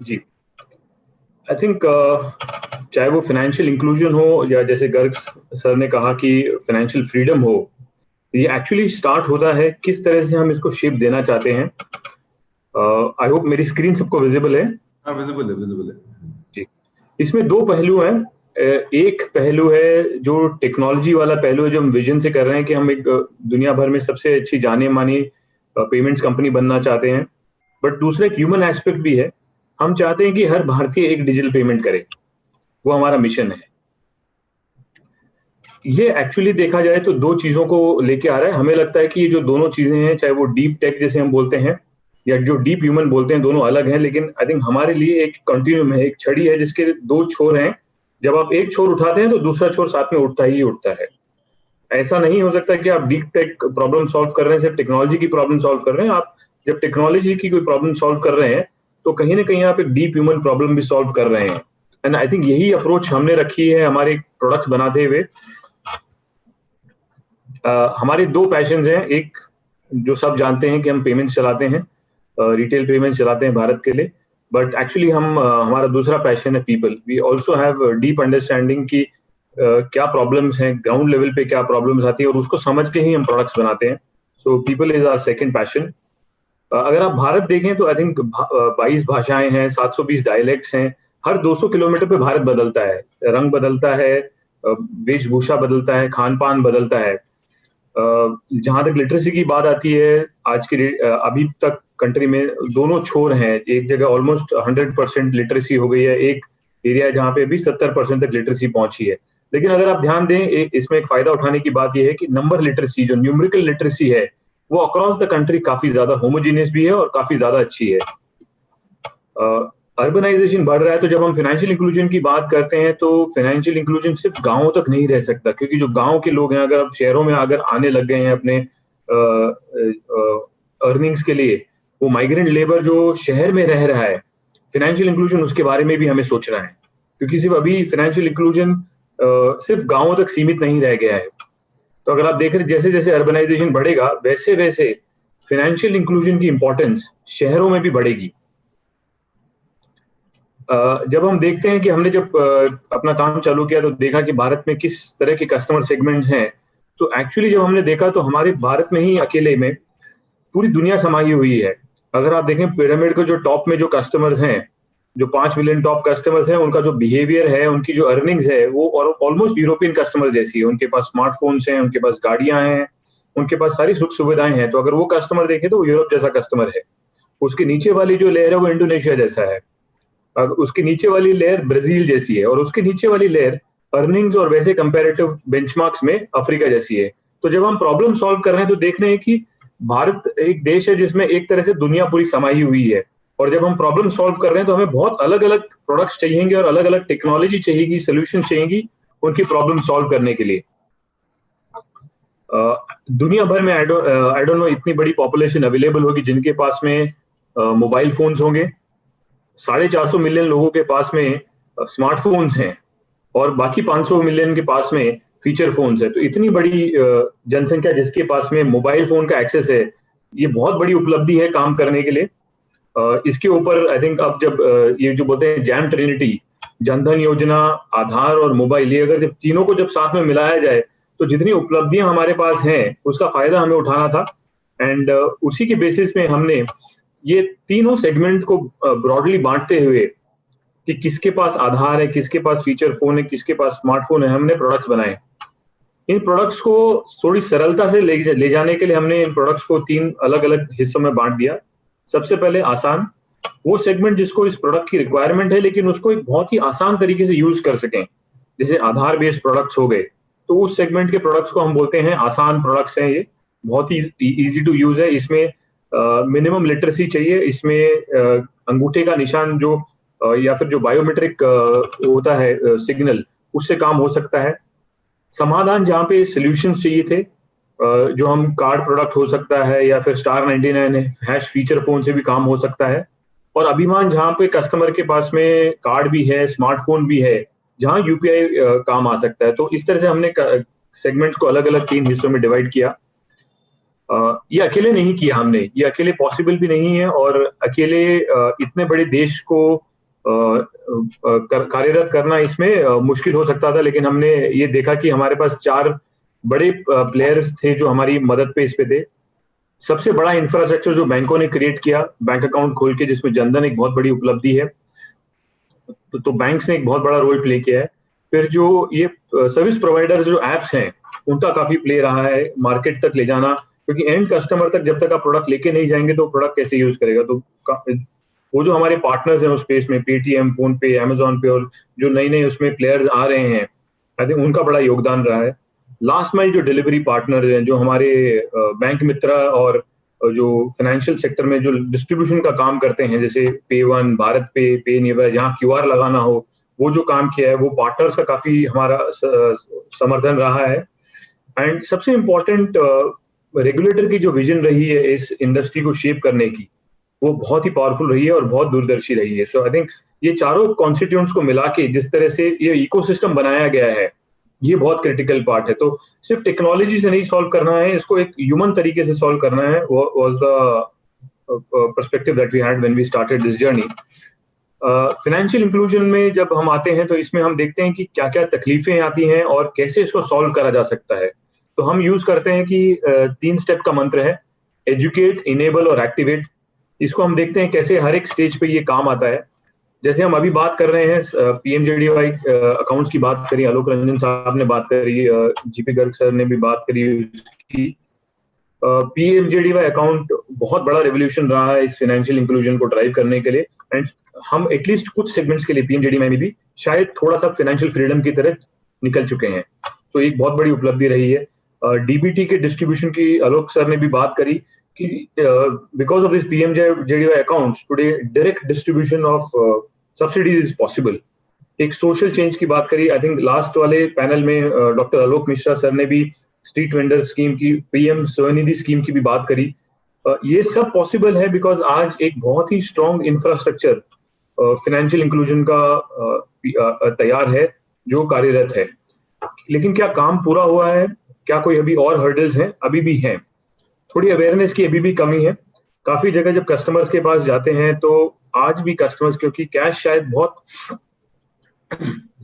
जी, आई थिंक चाहे वो फाइनेंशियल इंक्लूजन हो या जैसे गर्ग सर ने कहा कि फाइनेंशियल फ्रीडम हो, ये एक्चुअली स्टार्ट होता है किस तरह से हम इसको शेप देना चाहते हैं। आई होप मेरी स्क्रीन सबको विजिबल है। हाँ, विजिबल है जी। इसमें दो पहलू हैं। एक पहलू है जो टेक्नोलॉजी वाला पहलू है, जो हम विजन से कर रहे हैं कि हम एक दुनिया भर में सबसे अच्छी जाने मानी पेमेंट्स कंपनी बनना चाहते हैं। बट दूसरा एक ह्यूमन एस्पेक्ट भी है, हम चाहते हैं कि हर भारतीय एक डिजिटल पेमेंट करे, वो हमारा मिशन है। ये एक्चुअली देखा जाए तो दो चीजों को लेके आ रहा है। हमें लगता है कि ये जो दोनों चीजें हैं, चाहे वो डीप टेक जैसे हम बोलते हैं या जो डीप ह्यूमन बोलते हैं, दोनों अलग हैं, लेकिन आई थिंक हमारे लिए एक कंटिन्यूम है, एक छड़ी है जिसके दो छोर हैं। जब आप एक छोर उठाते हैं तो दूसरा छोर साथ में उठता ही उठता है। ऐसा नहीं हो सकता कि आप डीप टेक प्रॉब्लम सॉल्व कर रहे हैं, सिर्फ टेक्नोलॉजी की प्रॉब्लम सॉल्व कर रहे हैं। आप जब टेक्नोलॉजी की कोई प्रॉब्लम सॉल्व कर रहे हैं तो कहीं ना कहीं आप एक डीप ह्यूमन प्रॉब्लम भी सॉल्व कर रहे हैं। एंड आई थिंक यही अप्रोच हमने रखी है हमारे प्रोडक्ट्स बनाते हुए। हमारे दो पैशंस हैं, एक जो सब जानते हैं कि हम पेमेंट्स चलाते हैं, रिटेल पेमेंट्स चलाते हैं भारत के लिए, बट एक्चुअली हम हमारा दूसरा पैशन है people. We also have deep understanding कि क्या प्रॉब्लम्स हैं, ग्राउंड लेवल पे क्या प्रॉब्लम्स आती है, और उसको समझ के ही हम प्रोडक्ट्स बनाते हैं। So people is our second passion. अगर आप भारत देखें तो आई थिंक 22 भाषाएं हैं, 720 डायलेक्ट्स हैं। हर 200 किलोमीटर पे भारत बदलता है, रंग बदलता है, वेशभूषा बदलता है, खान पान बदलता है। जहां तक लिटरेसी की बात आती है, आज के अभी तक कंट्री में दोनों छोर हैं। एक जगह ऑलमोस्ट 100% लिटरेसी हो गई है, एक एरिया जहां पे अभी 70% तक लिटरेसी पहुंची है। लेकिन अगर आप ध्यान दें, इसमें एक फायदा उठाने की बात यह है कि नंबर लिटरेसी, जो न्यूमेरिकल लिटरेसी है, वो अक्रॉस द कंट्री काफी ज्यादा होमोजीनियस भी है और काफी ज्यादा अच्छी है। अर्बनाइजेशन बढ़ रहा है, तो जब हम फाइनेंशियल इंक्लूजन की बात करते हैं तो फाइनेंशियल इंक्लूजन सिर्फ गांवों तक नहीं रह सकता, क्योंकि जो गांव के लोग हैं, अगर अब शहरों में अगर आने लग गए हैं अपने अर्निंग्स के लिए, वो माइग्रेंट लेबर जो शहर में रह रहा है, फाइनेंशियल इंक्लूजन उसके बारे में भी हमें सोचना है, क्योंकि सिर्फ अभी फाइनेंशियल इंक्लूजन सिर्फ गांवों तक सीमित नहीं रह गया है। तो अगर आप देख रहे जैसे जैसे अर्बनाइजेशन बढ़ेगा, वैसे वैसे फाइनेंशियल इंक्लूजन की इंपॉर्टेंस शहरों में भी बढ़ेगी। जब हम देखते हैं कि हमने जब अपना काम चालू किया तो देखा कि भारत में किस तरह के कस्टमर सेगमेंट्स हैं, तो एक्चुअली जब हमने देखा तो हमारे भारत में ही अकेले में पूरी दुनिया समाई हुई है। अगर आप देखें पिरामिड को जो टॉप में जो कस्टमर्स हैं, जो 5 मिलियन टॉप कस्टमर्स हैं, उनका जो बिहेवियर है, उनकी जो अर्निंग्स है, वो ऑलमोस्ट यूरोपियन कस्टमर जैसी है। उनके पास स्मार्टफोन्स हैं, उनके पास गाड़ियां हैं, उनके पास सारी सुख सुविधाएं हैं। तो अगर वो कस्टमर देखें तो वो यूरोप जैसा कस्टमर है। उसके नीचे वाली जो लेयर है वो इंडोनेशिया जैसा है। उसके नीचे वाली लेयर ब्राजील जैसी है और उसके नीचे वाली लेयर अर्निंग्स और वैसे कंपैरेटिव बेंचमार्क्स में अफ्रीका जैसी है। तो जब हम प्रॉब्लम सॉल्व कर रहे हैं तो देख रहे हैं कि भारत एक देश है जिसमें एक तरह से दुनिया पूरी समाई हुई है, और जब हम प्रॉब्लम सॉल्व कर रहे हैं तो हमें बहुत अलग अलग प्रोडक्ट्स चाहिएंगे और अलग अलग टेक्नोलॉजी चाहिएगी, सोल्यूशन चाहिएगी उनकी प्रॉब्लम सॉल्व करने के लिए। दुनिया भर में आई डोंट नो इतनी बड़ी पॉपुलेशन अवेलेबल होगी जिनके पास में मोबाइल फोन्स होंगे। 450 मिलियन लोगों के पास में स्मार्टफोन्स हैं और बाकी 500 मिलियन के पास में फीचर फोन्स है। तो इतनी बड़ी जनसंख्या जिसके पास में मोबाइल फोन का एक्सेस है, ये बहुत बड़ी उपलब्धि है काम करने के लिए। इसके ऊपर आई थिंक अब जब ये जो बोलते हैं जैम ट्रिनिटी, जनधन योजना, आधार और मोबाइल, ये अगर जब तीनों को जब साथ में मिलाया जाए तो जितनी उपलब्धियां हमारे पास हैं उसका फायदा हमें उठाना था। एंड उसी के बेसिस में हमने ये तीनों सेगमेंट को ब्रॉडली बांटते हुए कि किसके पास आधार है, किसके पास फीचर फोन है, किसके पास स्मार्टफोन है, हमने प्रोडक्ट्स बनाए। इन प्रोडक्ट्स को थोड़ी सरलता से ले जाने के लिए हमने इन प्रोडक्ट्स को 3 अलग अलग हिस्सों में बांट दिया। सबसे पहले आसान, वो सेगमेंट जिसको इस प्रोडक्ट की रिक्वायरमेंट है लेकिन उसको एक बहुत ही आसान तरीके से यूज कर सकें, जैसे आधार बेस्ड प्रोडक्ट्स हो गए, तो उस सेगमेंट के प्रोडक्ट्स को हम बोलते हैं आसान प्रोडक्ट्स हैं। ये बहुत ही इजी टू यूज है, इसमें मिनिमम लिटरेसी चाहिए, इसमें अंगूठे का निशान जो या फिर जो बायोमेट्रिक होता है सिग्नल, उससे काम हो सकता है। समाधान जहाँ पे सॉल्यूशंस चाहिए थे, जो हम कार्ड प्रोडक्ट हो सकता है या फिर स्टार 99 हैश फीचर फोन से भी काम हो सकता है। और अभिमान जहाँ पे कस्टमर के पास में कार्ड भी है, स्मार्टफोन भी है, जहाँ यूपीआई काम आ सकता है। तो इस तरह से हमने सेगमेंट्स को अलग अलग 3 हिस्सों में डिवाइड किया। ये अकेले नहीं किया हमने, ये अकेले पॉसिबल भी नहीं है, और अकेले इतने बड़े देश को कार्यरत करना इसमें मुश्किल हो सकता था। लेकिन हमने ये देखा कि हमारे पास 4 बड़े प्लेयर्स थे जो हमारी मदद पे इस पे थे। सबसे बड़ा इंफ्रास्ट्रक्चर जो बैंकों ने क्रिएट किया, बैंक अकाउंट खोल के, जिसमें जनधन एक बहुत बड़ी उपलब्धि है, तो बैंक्स ने एक बहुत बड़ा रोल प्ले किया है। फिर जो ये सर्विस प्रोवाइडर्स जो एप्स हैं, उनका काफी प्ले रहा है मार्केट तक ले जाना, क्योंकि एंड कस्टमर तक जब तक आप प्रोडक्ट लेके नहीं जाएंगे तो प्रोडक्ट कैसे यूज करेगा। तो वो जो हमारे पार्टनर्स हैं उस स्पेस में, पेटीएम, फोन पे, अमेजॉन पे, और जो नई नई उसमें प्लेयर्स आ रहे हैं, आई थिंक उनका बड़ा योगदान रहा है। लास्ट माइल जो डिलीवरी पार्टनर्स हैं, जो हमारे बैंक मित्र और जो फाइनेंशियल सेक्टर में जो डिस्ट्रीब्यूशन का काम करते हैं, जैसे पे1, भारत पे, पेनीवर, जहाँ क्यूआर लगाना हो, वो जो काम किया है, वो पार्टनर्स का काफी हमारा समर्थन रहा है। एंड सबसे इम्पोर्टेंट, रेगुलेटर की जो विजन रही है इस इंडस्ट्री को शेप करने की, वो बहुत ही पावरफुल रही है और बहुत दूरदर्शी रही है। सो आई थिंक ये चारों कॉन्स्टिट्यूएंट्स को मिला के जिस तरह से ये इकोसिस्टम बनाया गया है, ये बहुत क्रिटिकल पार्ट है। तो सिर्फ टेक्नोलॉजी से नहीं सॉल्व करना है, इसको एक ह्यूमन तरीके से सॉल्व करना है। Was the perspective that we had when we started this journey. Financial inclusion में जब हम आते हैं तो इसमें हम देखते हैं कि क्या क्या तकलीफें आती हैं और कैसे इसको सॉल्व करा जा सकता है। तो हम यूज करते हैं कि 3 स्टेप का मंत्र है, एजुकेट, इनेबल और एक्टिवेट। इसको हम देखते हैं कैसे हर एक स्टेज पे ये काम आता है। जैसे हम अभी बात कर रहे हैं पीएमजेडीवाई अकाउंट्स की बात करी, आलोक रंजन साहब ने बात करी, जीपी गर्ग सर ने भी बात करी उसकी। पीएमजेडीवाई अकाउंट बहुत बड़ा रेवोल्यूशन रहा है इस फाइनेंशियल इंक्लूजन को ड्राइव करने के लिए। एंड हम एटलीस्ट कुछ सेगमेंट्स के लिए पीएमजेडीवाई में भी शायद थोड़ा सा फाइनेंशियल फ्रीडम की तरफ निकल चुके हैं। तो एक बहुत बड़ी उपलब्धि रही है। डीबीटी के डिस्ट्रीब्यूशन की आलोक सर ने भी बात करी कि because of this PMJDY accounts today direct distribution of subsidies is possible। एक सोशल चेंज की बात करी। आई थिंक लास्ट वाले पैनल में डॉक्टर आलोक मिश्रा सर ने भी स्ट्रीट वेंडर स्कीम की, पीएम स्वनिधि स्कीम की भी बात करी। ये सब पॉसिबल है बिकॉज आज एक बहुत ही स्ट्रॉन्ग इंफ्रास्ट्रक्चर फाइनेंशियल इंक्लूजन का तैयार है जो कार्यरत है। लेकिन क्या काम पूरा हुआ है? क्या कोई अभी और हर्डल्स हैं? अभी भी हैं। थोड़ी अवेयरनेस की अभी भी कमी है। काफी जगह जब कस्टमर्स के पास जाते हैं तो आज भी कस्टमर्स, क्योंकि कैश शायद बहुत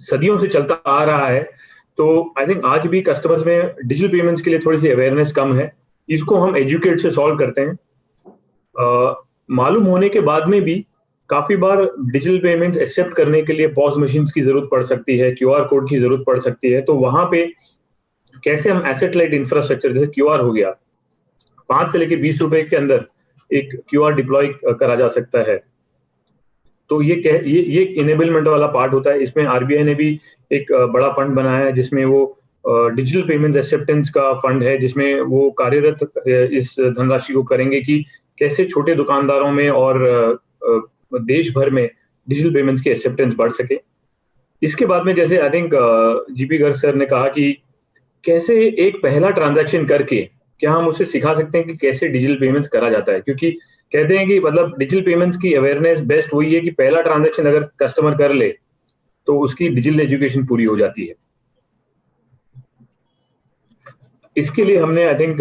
सदियों से चलता आ रहा है, तो आई थिंक आज भी कस्टमर्स में डिजिटल पेमेंट्स के लिए थोड़ी सी अवेयरनेस कम है। इसको हम एजुकेट से सॉल्व करते हैं। मालूम होने के बाद में भी काफी बार डिजिटल पेमेंट्स एक्सेप्ट करने के लिए पॉस मशीन्स की जरूरत पड़ सकती है, क्यूआर कोड की जरूरत पड़ सकती है। तो वहां पे कैसे हम एसेट लाइट इंफ्रास्ट्रक्चर, जैसे क्यूआर हो गया, 5 से लेके 20 रुपए के अंदर एक क्यूआर डिप्लॉय करा जा सकता है। तो ये इनेबलमेंट वाला पार्ट होता है। इसमें आरबीआई ने भी एक बड़ा फंड बनाया है जिसमें वो डिजिटल पेमेंट्स एक्सेप्टेंस का फंड है, जिसमें वो कार्यरत इस धनराशि को करेंगे कि कैसे छोटे दुकानदारों में और देश भर में डिजिटल पेमेंट्स की एक्सेप्टेंस बढ़ सके। इसके बाद में जैसे I think GP Garg sir ने कहा कि कैसे एक पहला ट्रांजैक्शन करके क्या हम उसे सिखा सकते हैं कि कैसे डिजिटल पेमेंट्स करा जाता है, क्योंकि कहते हैं कि मतलब डिजिटल पेमेंट्स की अवेयरनेस बेस्ट वही है कि पहला ट्रांजैक्शन अगर कस्टमर कर ले तो उसकी डिजिटल एजुकेशन पूरी हो जाती है। इसके लिए हमने आई थिंक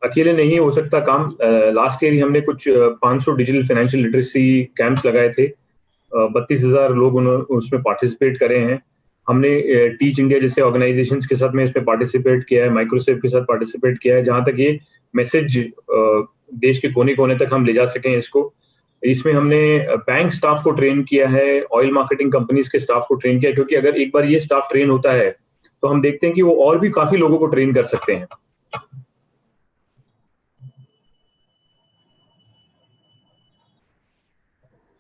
अकेले नहीं हो सकता काम। लास्ट ईयर ही हमने कुछ 500 डिजिटल फाइनेंशियल लिटरेसी कैंप्स लगाए थे। 32,000 लोग उसमें पार्टिसिपेट करे हैं। हमने टीच इंडिया जैसे ऑर्गेनाइजेशंस के साथ में इसमें पार्टिसिपेट किया है, माइक्रोसेफ के साथ पार्टिसिपेट किया है, जहां तक ये मैसेज देश के कोने कोने तक हम ले जा सकें इसको। इसमें हमने बैंक स्टाफ को ट्रेन किया है, ऑयल मार्केटिंग कंपनीज के स्टाफ को ट्रेन किया है, क्योंकि अगर एक बार ये स्टाफ ट्रेन होता है तो हम देखते हैं कि वो और भी काफी लोगों को ट्रेन कर सकते हैं।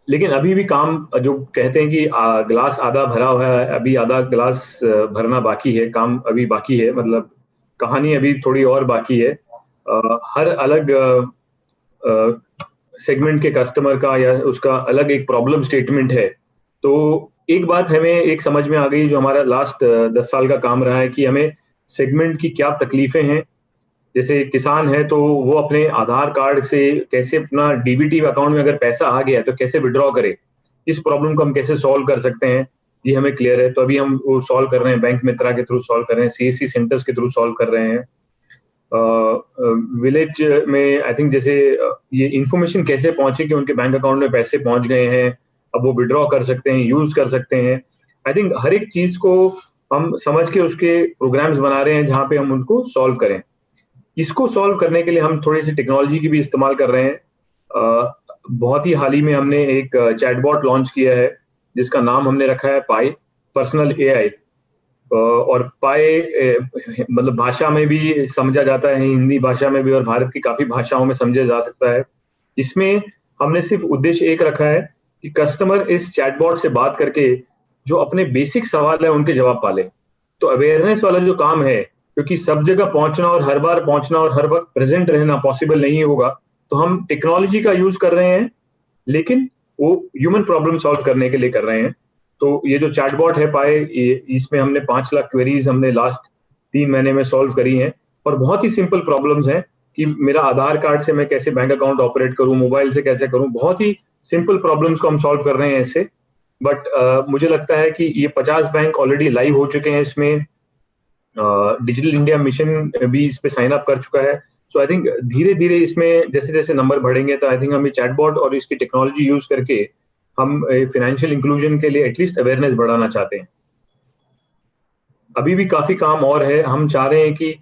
लेकिन अभी भी काम, जो कहते हैं कि गिलास आधा भरा हुआ है, अभी आधा गिलास भरना बाकी है, काम अभी बाकी है, मतलब कहानी अभी थोड़ी और बाकी है। हर अलग सेगमेंट के कस्टमर का या उसका अलग एक प्रॉब्लम स्टेटमेंट है। तो एक बात हमें एक समझ में आ गई जो हमारा लास्ट 10 साल का काम रहा है कि हमें सेगमेंट की क्या तकलीफें हैं। जैसे किसान है तो वो अपने आधार कार्ड से कैसे अपना डीबीटी अकाउंट में अगर पैसा आ गया तो कैसे विड्रॉ करे, इस प्रॉब्लम को हम कैसे सॉल्व कर सकते हैं ये हमें क्लियर है। तो अभी हम वो सॉल्व कर रहे हैं, बैंक मित्रा के थ्रू सॉल्व कर रहे हैं, सीएससी सेंटर्स के थ्रू सॉल्व कर रहे हैं। विलेज में आई थिंक जैसे ये इंफॉर्मेशन कैसे पहुंचे कि उनके बैंक अकाउंट में पैसे पहुंच गए हैं, अब वो विड्रॉ कर सकते हैं, यूज कर सकते हैं। आई थिंक हर एक चीज को हम समझ के उसके प्रोग्राम्स बना रहे हैं जहां पे हम उनको सॉल्व करें। इसको सॉल्व करने के लिए हम थोड़ी सी टेक्नोलॉजी की भी इस्तेमाल कर रहे हैं। बहुत ही हाल ही में हमने एक चैटबॉट लॉन्च किया है जिसका नाम हमने रखा है पाई, पर्सनल एआई। और पाई मतलब भाषा में भी समझा जाता है, हिंदी भाषा में भी और भारत की काफी भाषाओं में समझा जा सकता है। इसमें हमने सिर्फ उद्देश्य एक रखा है कि कस्टमर इस चैटबॉट से बात करके जो अपने बेसिक सवाल है उनके जवाब पाले। तो अवेयरनेस वाला जो काम है, क्योंकि सब जगह पहुंचना और हर बार पहुंचना और हर वक्त प्रेजेंट रहना पॉसिबल नहीं होगा, तो हम टेक्नोलॉजी का यूज कर रहे हैं लेकिन वो ह्यूमन प्रॉब्लम सॉल्व करने के लिए कर रहे हैं। तो ये जो चैटबॉट है पाए, इसमें हमने 5 लाख क्वेरीज हमने लास्ट 3 महीने में सॉल्व करी हैं और बहुत ही सिंपल प्रॉब्लम्स हैं कि मेरा आधार कार्ड से मैं कैसे बैंक अकाउंट ऑपरेट करूं, मोबाइल से कैसे करूं, बहुत ही सिंपल प्रॉब्लम्स को हम सॉल्व कर रहे हैं इससे। बट मुझे लगता है कि ये 50 बैंक ऑलरेडी लाइव हो चुके हैं इसमें। डिजिटल इंडिया मिशन भी इस पे साइन अप कर चुका है। सो आई थिंक धीरे धीरे इसमें जैसे जैसे नंबर बढ़ेंगे तो आई थिंक हम ये चैटबॉट और इसकी टेक्नोलॉजी यूज करके हम फाइनेंशियल इंक्लूजन के लिए एटलीस्ट अवेयरनेस बढ़ाना चाहते हैं। अभी भी काफी काम और है। हम चाह रहे हैं कि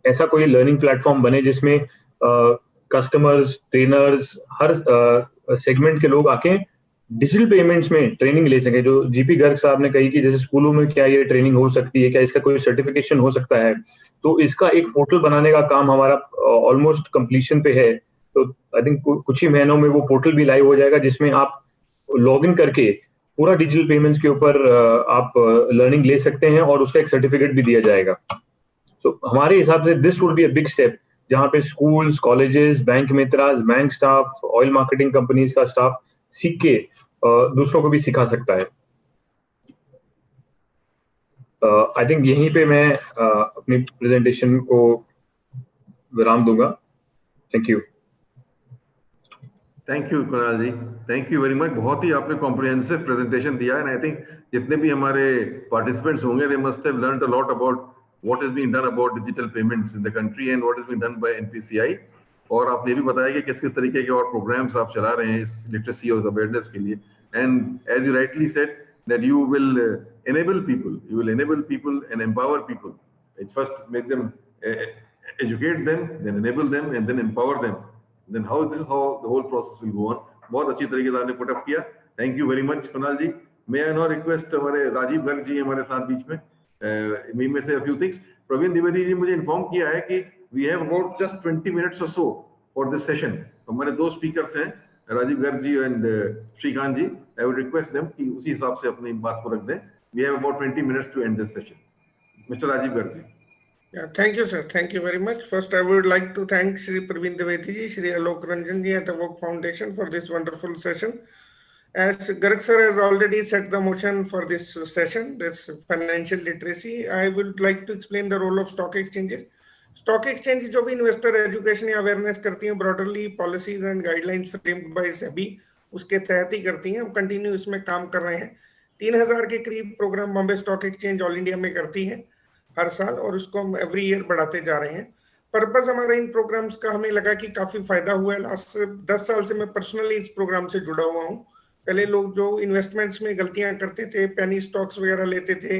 ऐसा कोई लर्निंग प्लेटफॉर्म बने जिसमें कस्टमर्स, ट्रेनर्स, हर सेगमेंट के लोग आके डिजिटल पेमेंट्स में ट्रेनिंग ले सके। जो जीपी गर्ग साहब ने कही कि जैसे स्कूलों में क्या ये ट्रेनिंग हो सकती है, क्या इसका कोई सर्टिफिकेशन हो सकता है, तो इसका एक पोर्टल बनाने का काम हमारा ऑलमोस्ट कंप्लीशन पे है। तो आई थिंक कुछ ही महीनों में वो पोर्टल भी लाइव हो जाएगा जिसमें आप लॉग इन करके पूरा डिजिटल पेमेंट्स के ऊपर आप लर्निंग ले सकते हैं और उसका एक सर्टिफिकेट भी दिया जाएगा। सो हमारे हिसाब से this would be a big step, जहां पे schools, colleges, bank mitras, bank staff, oil marketing companies का स्टाफ सीख के दूसरों को भी सिखा सकता है। आई थिंक यहीं पे मैं अपनी प्रेजेंटेशन को विराम दूंगा। Thank you. Thank you Kunal ji, thank you very much. बहुत ही आपने कॉम्प्रिहेंसिव प्रेजेंटेशन दिया है। एंड आई थिंक जितने भी हमारे पार्टिसिपेंट्स होंगे they must have learned a lot about what is being done about digital payments in the country and what is being done by NPCI. और आपने भी बताया कि किस किस तरीके के और प्रोग्राम्स आप चला रहे हैं इस लिटरेसी और अवेयरनेस के लिए। And as you rightly said that you will enable people and empower people. It's first make them educate them, then enable them and then empower them. Then how the whole process will go on. बहुत अच्छी तरीके से आपने put up किया। Thank you very much Kunal ji. मैं I no request हमारे राजीव गर्ग जी हमारे साथ बीच में में से a few things। Praveen Dwivedi ji मुझे इन्फॉर्म किया है कि we have about just 20 minutes or so for this session। हमारे 2 स्पीकर्स हैं, Rajeev Garg ji and Shrikant ji, I would request them कि उसी हिसाब से अपनी बात को रख दें. We have about 20 minutes to end this session. Mr. Rajiv Garg ji. Yeah, thank you, sir. Thank you very much. First, I would like to thank Shri Praveen Dwivedi ji, Shri Alok Ranjan ji at Avok Foundation for this wonderful session. As Garg sir has already set the motion for this session, this financial literacy, I would like to explain the role of stock exchanges. Stock exchange जो भी investor education या awareness करती हैं broadly policies and guidelines framed by SEBI उसके तहत ही करती हैं. हम कंटिन्यू इसमें काम कर रहे हैं. 3000 के करीब program Bombay Stock Exchange all India में करती है हर साल, और उसको हम एवरी ईयर बढ़ाते जा रहे हैं. पर्पस हमारे इन प्रोग्राम्स का हमें लगा कि काफी फायदा हुआ है. लास्ट 10 साल से मैं पर्सनली इस प्रोग्राम से जुड़ा हुआ हूँ. पहले लोग जो इन्वेस्टमेंट्स में गलतियां करते थे, पेनी स्टॉक्स वगैरह लेते थे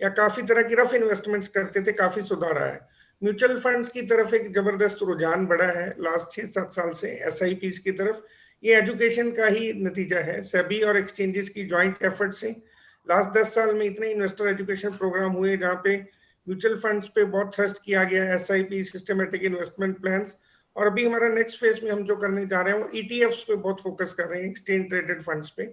या काफी तरह की रफ इन्वेस्टमेंट्स करते थे, काफी सुधार आया है. म्यूचुअल फंड्स की तरफ एक जबरदस्त रुझान बढ़ा है लास्ट 6-7 साल से, SIPs की तरफ. ये एजुकेशन का ही नतीजा है. सेबी और एक्सचेंजेस की ज्वाइंट एफर्ट से लास्ट 10 साल में इतने इन्वेस्टर एजुकेशन प्रोग्राम हुए जहाँ पे म्यूचुअल फंड्स पे बहुत थ्रस्ट किया गया, SIP सिस्टमेटिक इन्वेस्टमेंट प्लान्स. और अभी हमारा नेक्स्ट फेज में हम जो करने जा रहे हैं वो ETFs पे बहुत फोकस कर रहे हैं, एक्सचेंज ट्रेडेड फंड्स पे.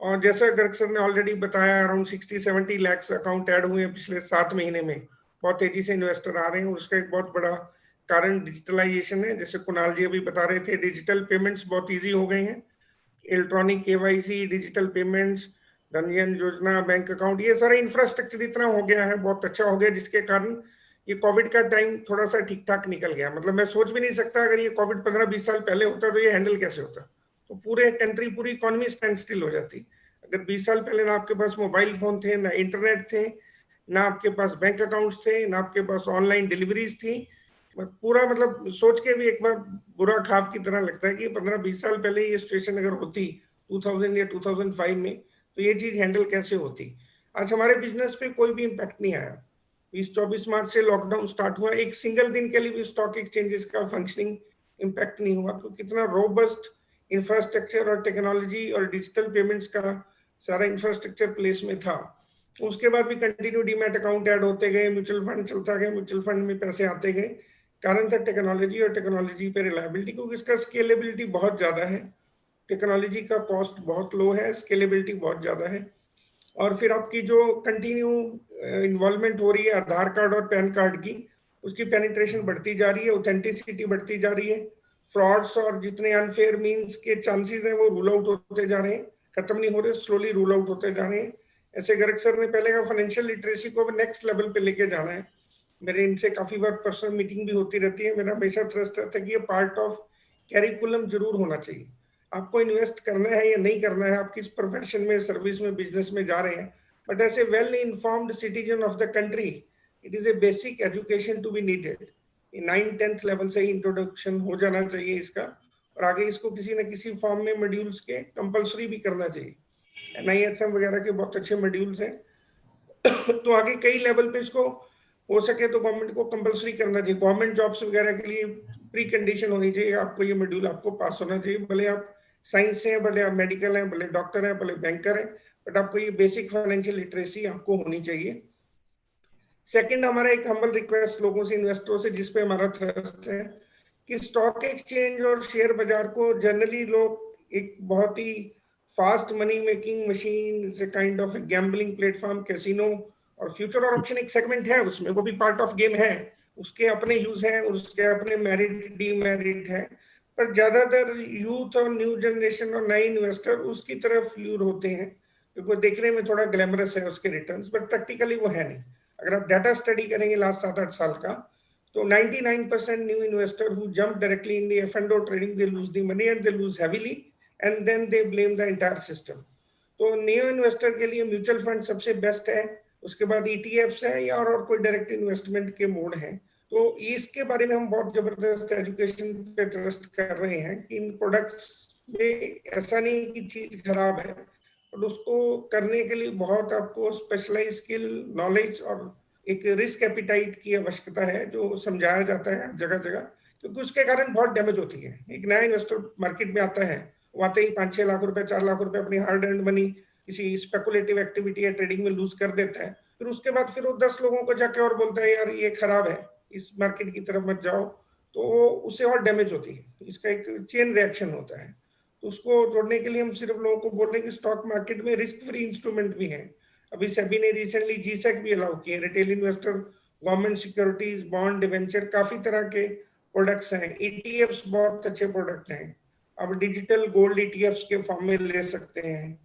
और जैसा गर्ग सर ने ऑलरेडी बताया, अराउंड 60-70 लाख अकाउंट ऐड हुए हैं पिछले 7 महीने में. बहुत तेजी से इन्वेस्टर आ रहे हैं और उसका एक बहुत बड़ा कारण डिजिटलाइजेशन है. जैसे कुणाल जी अभी बता रहे थे, डिजिटल पेमेंट्स बहुत ईजी हो गए हैं. इलेक्ट्रॉनिक KYC, डिजिटल पेमेंट्स, धनजन योजना, बैंक अकाउंट, ये सारा इंफ्रास्ट्रक्चर इतना हो गया है, बहुत अच्छा हो गया, जिसके कारण ये कोविड का टाइम थोड़ा सा ठीक ठाक निकल गया. मतलब मैं सोच भी नहीं सकता अगर ये कोविड 15-20 साल पहले होता तो ये हैंडल कैसे होता. तो पूरे कंट्री, पूरी इकोनॉमी स्टैंड स्टिल हो जाती. अगर 20 साल पहले ना आपके पास मोबाइल फोन थे, ना इंटरनेट थे, ना आपके पास बैंक अकाउंट्स थे, ना आपके पास ऑनलाइन डिलीवरीज थी. पूरा मतलब सोच के भी एक बार बुरा ख्वाब की तरह लगता है कि 15-20 साल पहले ये सिचुएशन अगर होती 2000 या 2005 में, तो ये चीज हैंडल कैसे होती. आज हमारे बिजनेस पे कोई भी इम्पैक्ट नहीं आया. 24 मार्च से लॉकडाउन स्टार्ट हुआ, एक सिंगल दिन के लिए भी स्टॉक एक्सचेंजेस का फंक्शनिंग इम्पैक्ट नहीं हुआ, क्योंकि कितना रोबस्ट इंफ्रास्ट्रक्चर और टेक्नोलॉजी और डिजिटल पेमेंट्स का सारा इंफ्रास्ट्रक्चर प्लेस में था. उसके बाद भी कंटिन्यू डीमैट अकाउंट ऐड होते गए, म्यूचुअल फंड चलता गया, म्यूचुअल फंड में पैसे आते गए. कारण था टेक्नोलॉजी और टेक्नोलॉजी पे रिलायबिलिटी, क्योंकि इसका स्केलेबिलिटी बहुत ज्यादा है. टेक्नोलॉजी का कॉस्ट बहुत लो है, स्केलेबिलिटी बहुत ज्यादा है. और फिर आपकी जो कंटिन्यू इन्वॉल्वमेंट हो रही है आधार कार्ड और पैन कार्ड की, उसकी पेनिट्रेशन बढ़ती जा रही है, ऑथेंटिसिटी बढ़ती जा रही है. फ्रॉड्स और जितने अनफेयर मीन्स के चांसेस हैं वो रूल आउट होते जा रहे हैं, खत्म नहीं हो रहे, स्लोली रूल आउट होते जा रहे हैं. ऐसे गर्ग सर ने पहले कहा फाइनेंशियल लिटरेसी को नेक्स्ट लेवल पे लेके जाना है. मेरे इनसे काफी बार पर्सनल मीटिंग भी होती रहती है. मेरा हमेशा थ्रस्ट रहता है कि ये पार्ट ऑफ कैरिकुलम जरूर होना चाहिए. आपको इन्वेस्ट करना है या नहीं करना है, आप किस प्रोफेशन में, सर्विस में, बिजनेस में जा रहे हैं, but as a well informed citizen of the country it is a basic education to be needed. 9th-10th level से ही इंट्रोडक्शन हो जाना चाहिए इसका, और आगे इसको किसी न किसी फॉर्म में मॉड्यूल्स के कंपलसरी भी करना चाहिए. NISM वगैरह के बहुत अच्छे मॉड्यूल्स हैं. तो आगे कई लेवल पे इसको हो सके तो गवर्नमेंट को कंपलसरी करना चाहिए. गवर्नमेंट जॉब्स वगैरह के लिए प्री कंडीशन होनी चाहिए, आपको ये मॉड्यूल आपको पास होना चाहिए. भले आप साइंस से हैं, भले आप मेडिकल हैं, भले डॉक्टर हैं, भले बैंकर हैं, बट आपको ये बेसिक फाइनेंशियल लिटरेसी आपको होनी चाहिए. सेकंड, हमारा एक हम्बल रिक्वेस्ट लोगों से, इन्वेस्टरों से, जिसपे हमारा थ्रस्ट है कि स्टॉक एक्सचेंज और शेयर बाजार को जनरली लोग एक बहुत ही फास्ट मनी मेकिंग मशीन से, kind of gambling platform, casino और फ्यूचर और ऑप्शन एक सेगमेंट है, उसमें वो भी पार्ट ऑफ गेम है, उसके अपने यूज हैं, उसके अपने मेरिट डीमेरिट है. पर ज्यादातर यूथ और न्यू जनरेशन और नए इन्वेस्टर उसकी तरफ ल्यूर होते हैं, क्योंकि देखने में थोड़ा ग्लैमरस है उसके रिटर्न्स, बट प्रैक्टिकली वो है नहीं. अगर आप डाटा स्टडी करेंगे लास्ट 7-8 साल का, तो 99% new investor who jump directly in the F&O trading, they lose the money and they lose heavily and then they blame the entire system. तो न्यू इन्वेस्टर के लिए म्यूचुअल फंड सबसे best है, उसके बाद ETFs है या और कोई डायरेक्ट इन्वेस्टमेंट के मोड हैं. तो इसके बारे में हम बहुत जबरदस्त एजुकेशन पे ट्रस्ट कर रहे हैं कि इन प्रोडक्ट्स में ऐसा नहीं कि चीज खराब है, और उसको करने के लिए बहुत आपको स्पेशलाइज स्किल, नॉलेज और एक रिस्क एपिटाइट की आवश्यकता है, जो समझाया जाता है जगह जगह, क्योंकि उसके कारण बहुत डैमेज होती है. एक नया इन्वेस्टर मार्केट में आता है, वो आते ही 5-6 लाख रुपए, 4 लाख रुपए अपनी हार्ड अर्न्ड मनी किसी स्पेकुलेटिव एक्टिविटी या ट्रेडिंग में लूज कर देता है. फिर उसके बाद फिर वो 10 लोगों को जाके और बोलता है यार ये खराब है, इस मार्केट की तरफ मत जाओ, तो वो उससे और डैमेज होती है. इसका एक चेन रिएक्शन होता है. तो उसको तोड़ने के लिए हम सिर्फ लोगों को बोल रहे हैं कि स्टॉक मार्केट में रिस्क फ्री इंस्ट्रूमेंट भी हैं। अभी सेबी ने रिसेंटली जीसेक भी अलाउ किए, retail investor government securities, bond, debenture, काफी तरह के प्रोडक्ट्स हैं। ईटीएफ्स बहुत अच्छे प्रोडक्ट हैं, आप डिजिटल गोल्ड ईटीएफ्स के फॉर्म में ले सकते हैं।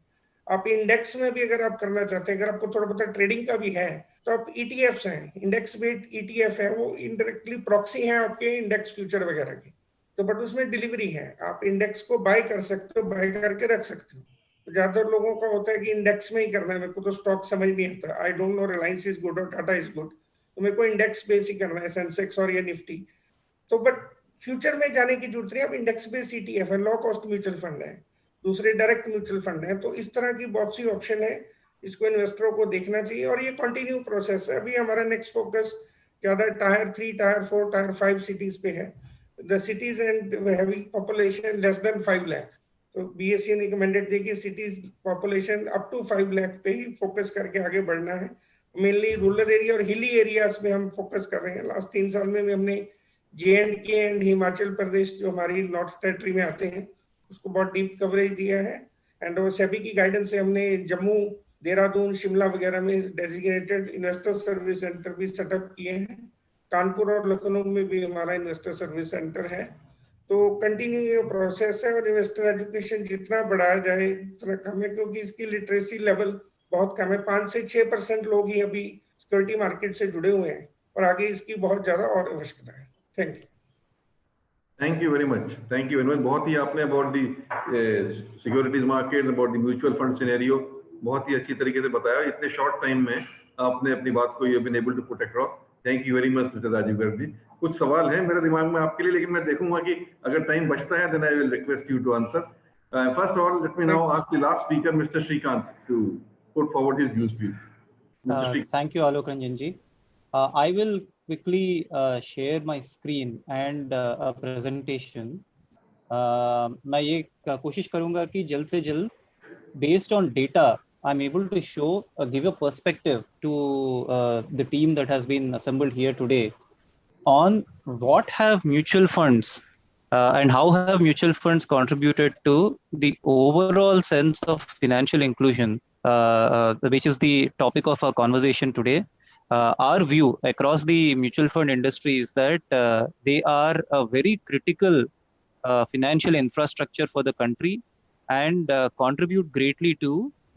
आप इंडेक्स में भी अगर आप करना चाहते हैं, अगर आपको थोड़ा बहुत ट्रेडिंग का भी है, तो आप ईटीएफ्स हैं, इंडेक्स बेस्ड ईटीएफ है, वो इनडायरेक्टली प्रॉक्सी हैं आपके इंडेक्स फ्यूचर वगैरह की। तो बट उसमें डिलीवरी है, आप इंडेक्स को बाय कर सकते हो, बाय करके रख सकते हो। तो ज्यादातर लोगों का होता है कि इंडेक्स में ही करना है, मेरे को तो स्टॉक समझ नहीं आता, I don't know Reliance is good और टाटा इज गुड, तो मेरे को इंडेक्स बेस ही करना है, सेंसेक्स और ये निफ्टी। तो बट फ्यूचर में जाने की जरूरत नहीं, अब इंडेक्स बेस्ड ईटीएफ है, लो कॉस्ट म्यूचुअल फंड है, दूसरे डायरेक्ट म्यूचुअल फंड है। तो इस तरह की बहुत सी ऑप्शन है, इसको इन्वेस्टरों को देखना चाहिए। और ये कंटिन्यू प्रोसेस है। अभी हमारा नेक्स्ट फोकस ज्यादा टायर 3, टायर 4, टायर 5 सिटीज पे है, the cities and having population less than 5 lakh. तो बीएससी ने रिकमेंडेड दी कि cities population up to 5 lakh पे ही फोकस करके आगे बढ़ना है। मेनली रूरल एरिया और हिली एरियाज में हम फोकस कर रहे हैं। लास्ट 3 साल में भी हमने JNK एंड हिमाचल प्रदेश, जो हमारी नॉर्थ टेरिटरी में आते हैं, उसको बहुत डीप कवरेज दिया है। एंड वो सेबी की गाइडेंस से हमने जम्मू, देहरादून, शिमला वगैरह में डेजिग्नेटेड इन्वेस्टर सर्विस सेंटर भी सेटअप किए हैं। कानपुर और लखनऊ में भी हमारा इन्वेस्टर सर्विस सेंटर है। तो कंटिन्यू ये प्रोसेस है, और इन्वेस्टर एजुकेशन जितना बढ़ाया जाए उतना कम है, क्योंकि इसकी लिटरेसी लेवल बहुत कम है। 5 से 6% लोग ही अभी सिक्योरिटी मार्केट से जुड़े हुए हैं, और आगे इसकी बहुत ज्यादा और आवश्यकता है। Thank you. Thank you very much, thank you very much. बहुत ही आपने about the securities market, about the mutual fund scenario बहुत ही अच्छी तरीके से बताया। इतने शॉर्ट टाइम में आपने अपनी बात को you been able to put across. Thank you very much mister Rajeev Garg ji. कुछ सवाल है मेरे दिमाग में आपके लिए, लेकिन मैं देखूंगा कि अगर टाइम बचता है then I will request you to answer. First all let me now ask the last speaker mister Shrikant to put forward his views please. Mister Shrikant. Thank you, Alok Ranjan ji. I will quickly share my screen and a presentation. मैं ये कोशिश करूंगा कि जल्द से जल्द, based on data, I'm able to show, give a perspective to the team that has been assembled here today on what have mutual funds and how have mutual funds contributed to the overall sense of financial inclusion, which is the topic of our conversation today. Our view across the mutual fund industry is that they are a very critical financial infrastructure for the country, and contribute greatly to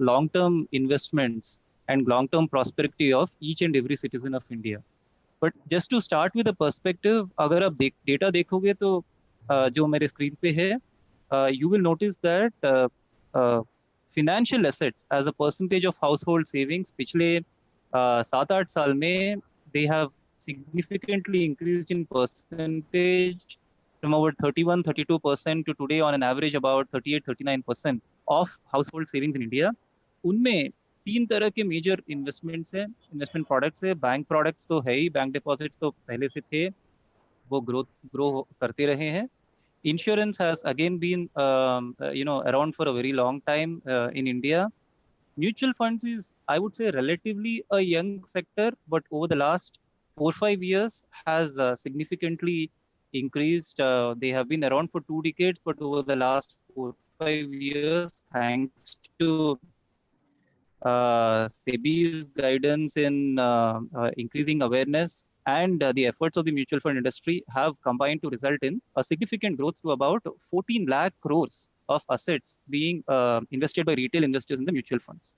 long-term investments and long-term prosperity of each and every citizen of India. But just to start with a perspective, अगर आप data देखोगे तो जो मेरे screen पे है, you will notice that financial assets as a percentage of household savings पिछले 7-8 साल में they have significantly increased in percentage from about 31-32% to today on an average about 38-39% of household savings in India. उनमें 3 तरह के major investments हैं, investment products है। Bank products तो है ही, बैंक डिपॉजिट्स तो पहले से थे, वो ग्रो करते रहे हैं। Insurance has again been around for a very long time in India. Mutual funds is, I would say, relatively a young sector, but over the last 4-5 years has significantly increased. They have been around for 2 decades, but over the last 4-5 years, thanks to SEBI's guidance in increasing awareness and the efforts of the mutual fund industry have combined to result in a significant growth to about 14 lakh crores of assets being invested by retail investors in the mutual funds.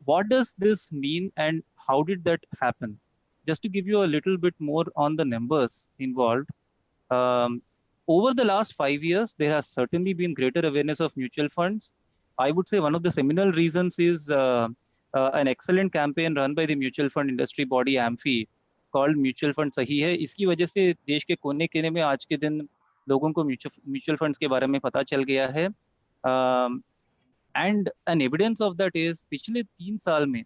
What does this mean and how did that happen? Just to give you a little bit more on the numbers involved, over the last 5 years, there has certainly been greater awareness of mutual funds. I would say one of the seminal reasons is an excellent campaign run by the mutual fund industry body AMFI called Mutual Fund Sahi Hai. इसकी वजह से देश के कोने-कोने में आज के दिन लोगों को म्यूचुअल फंड्स के बारे में पता चल गया है. And an evidence of that is पिछले 3 साल में,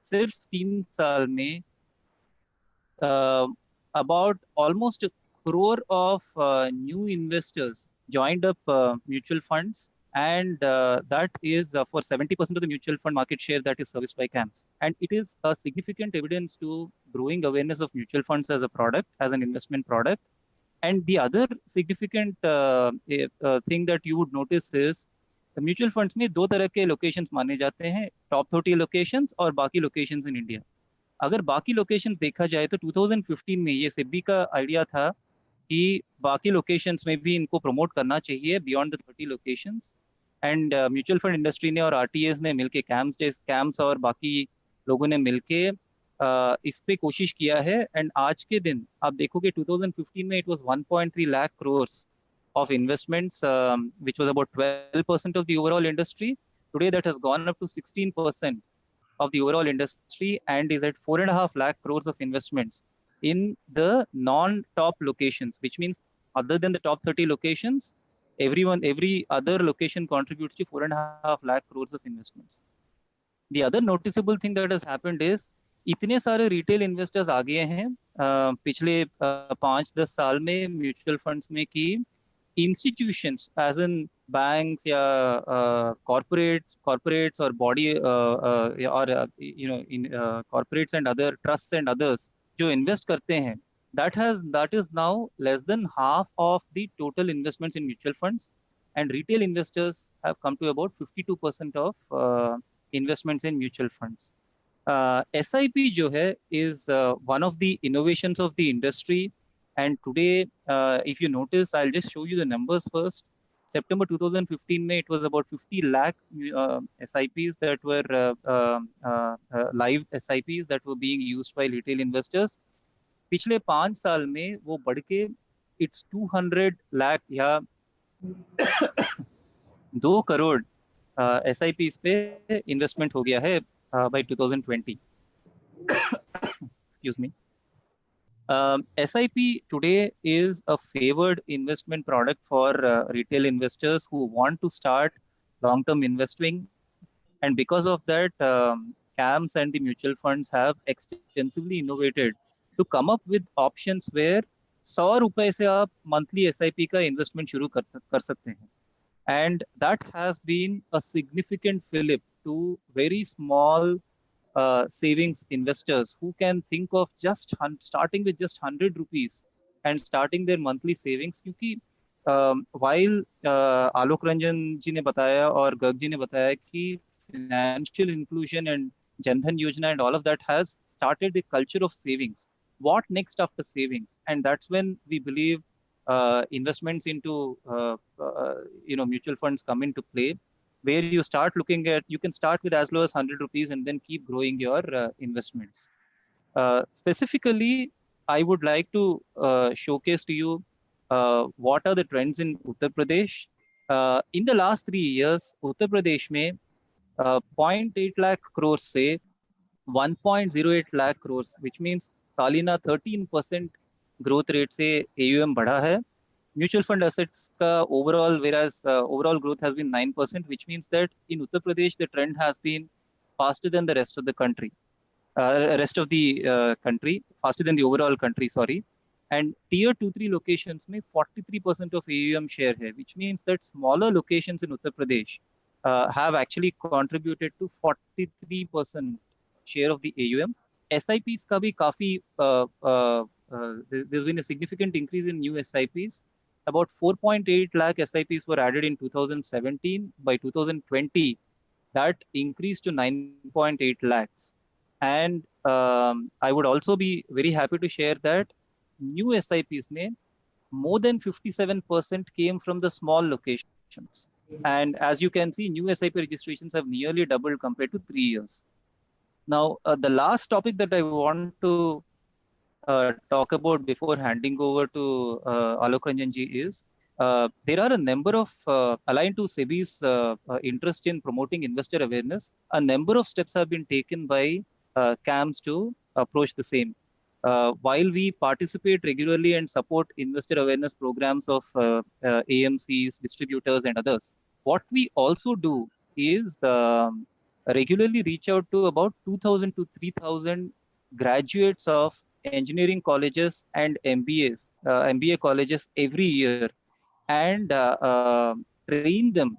सिर्फ 3 साल में about almost a crore of new investors joined up mutual funds, and that is for 70% of the mutual fund market share that is serviced by CAMS. And it is a significant evidence to growing awareness of mutual funds as a product, as an investment product. And the other significant thing that you would notice is mutual funds में दो तरह के locations माने जाते हैं, top 30 locations और बाकी locations in India. अगर बाकी लोकेशंस देखा जाए तो 2015 में ये सेबी का आइडिया था कि बाकी लोकेशंस में भी इनको प्रमोट करना चाहिए beyond the 30 locations. And mutual fund industry ने और आरटीएस ने मिलके कैम्स और बाकी लोगों ने मिलके इस पे कोशिश किया है। एंड आज के दिन आप देखोगे 2015 में it was 1.3 lakh crores of investments, which was about 12% of the overall industry. Today, that has gone up to 16% of the overall industry and is at 4.5 lakh crores of investments in the non-top locations, which means other than the top 30 locations, every other location contributes to 4.5 lakh crores of investments. The other noticeable thing that has happened is इतने सारे retail investors आ गए हैं पिछले 5-10 साल में mutual funds में कि institutions as in banks या corporates or body in corporates and other trusts and others जो invest करते हैं, that is now less than half of the total investments in mutual funds, and retail investors have come to about 52% of investments in mutual funds. SIP जो है is one of the innovations of the industry. And today, if you notice, I'll just show you the numbers first. September 2015, it was about 50 lakh SIPs that were live SIPs that were being used by retail investors. पिछले 5 साल में वो बढ़ के it's 200 lakh या 2 crore SIPs पे investment हो गया है by 2020. Excuse me. SIP today is a favored investment product for retail investors who want to start long-term investing, and because of that, CAMS and the mutual funds have extensively innovated to come up with options where 100 रुपए से आप monthly SIP का investment शुरू कर सकते हैं, and that has been a significant fillip to very small savings investors who can think of just starting with just 100 rupees and starting their monthly savings. क्योंकि while Alok Ranjan जी ने बताया और गर्ग जी ने बताया कि financial inclusion and Jan Dhan Yojana and all of that has started the culture of savings. What next after savings? And that's when we believe investments into mutual funds come into play, where you start looking at, you can start with as low as 100 rupees and then keep growing your investments. Specifically, I would like to showcase to you what are the trends in Uttar Pradesh. In the last 3 years, Uttar Pradesh में 0.8 lakh crores से 1.08 lakh crores, which means सालिना 13% growth rate से AUM बढ़ा है. Mutual fund assets ka overall, whereas overall growth has been 9%, which means that in Uttar Pradesh the trend has been faster than the rest of the country, faster than the overall country, sorry. And tier 2-3 locations में 43% of AUM share hai, which means that smaller locations in Uttar Pradesh have actually contributed to 43% share of the AUM. SIPs ka bhi kafi, there's been a significant increase in new SIPs. About 4.8 lakh SIPs were added in 2017. By 2020, that increased to 9.8 lakhs. And I would also be very happy to share that new SIPs में more than 57% came from the small locations. And as you can see, new SIP registrations have nearly doubled compared to 3 years. Now, the last topic that I want to talk about before handing over to Alok Ranjan ji is there are a number of, aligned to SEBI's interest in promoting investor awareness, a number of steps have been taken by CAMS to approach the same. While we participate regularly and support investor awareness programs of AMCs, distributors and others, what we also do is regularly reach out to about 2,000 to 3,000 graduates of engineering colleges and MBA colleges every year, and train them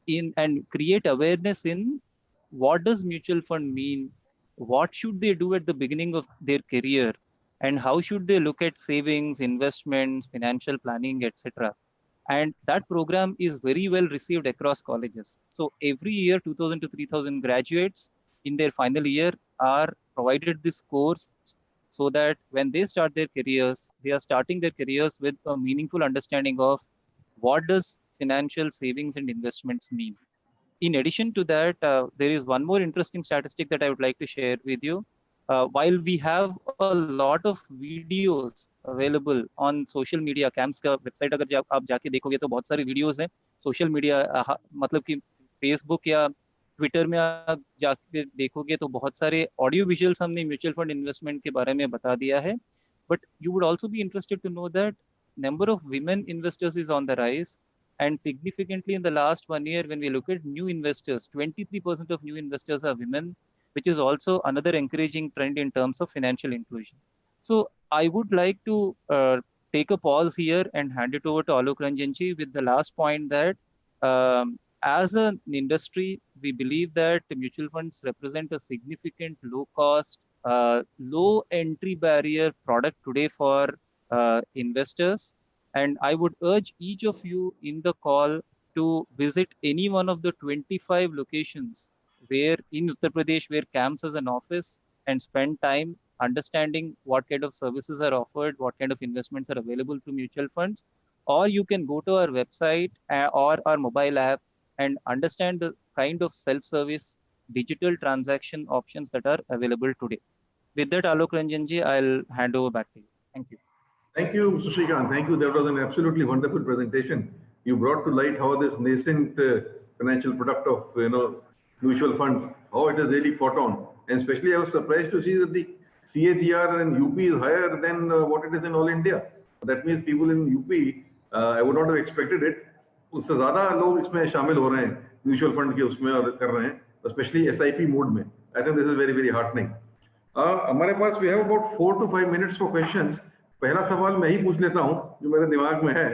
in and create awareness in what does mutual fund mean, what should they do at the beginning of their career, and how should they look at savings, investments, financial planning, etc. And that program is very well received across colleges. So every year 2000 to 3000 graduates in their final year are provided this course, so that when they start their careers, they are starting their careers with a meaningful understanding of what does financial savings and investments mean. In addition to that, there is one more interesting statistic that I would like to share with you. While we have a lot of videos available on social media, CAMS का website अगर आप जाके देखोगे तो बहुत सारे videos हैं social media, मतलब कि Facebook या Twitter में आप जाके देखोगे तो बहुत सारे audio visuals हमने mutual fund investment के बारे में बता दिया है. But you would also be interested to know that number of women investors is on the rise. And significantly in the last 1 year, when we look at new investors, 23% of new investors are women, which is also another encouraging trend in terms of financial inclusion. So I would like to take a pause here and hand it over to Alok Ranjanji with the last point that as an industry, we believe that mutual funds represent a significant low cost, low entry barrier product today for investors. And I would urge each of you in the call to visit any one of the 25 locations where in Uttar Pradesh, where CAMS has an office, and spend time understanding what kind of services are offered, what kind of investments are available through mutual funds. Or you can go to our website or our mobile app and understand the kind of self-service digital transaction options that are available today. With that, Alok Ranjanji, I'll hand over back to you. Thank you. Thank you, Mr. Srikanth. Thank you. That was an absolutely wonderful presentation. You brought to light how this nascent financial product of mutual funds, how it has really caught on. And especially I was surprised to see that the CAGR in UP is higher than what it is in all India. That means people in UP, I would not have expected it. उससे ज़्यादा लोग इसमें शामिल हो रहे हैं mutual fund के उसमें और कर रहे हैं, especially SIP मोड में. I think this is very, very heartening. हमारे पास we have about 4 to 5 minutes for questions. पहला सवाल मैं ही पूछ लेता हूं जो मेरे दिमाग में है,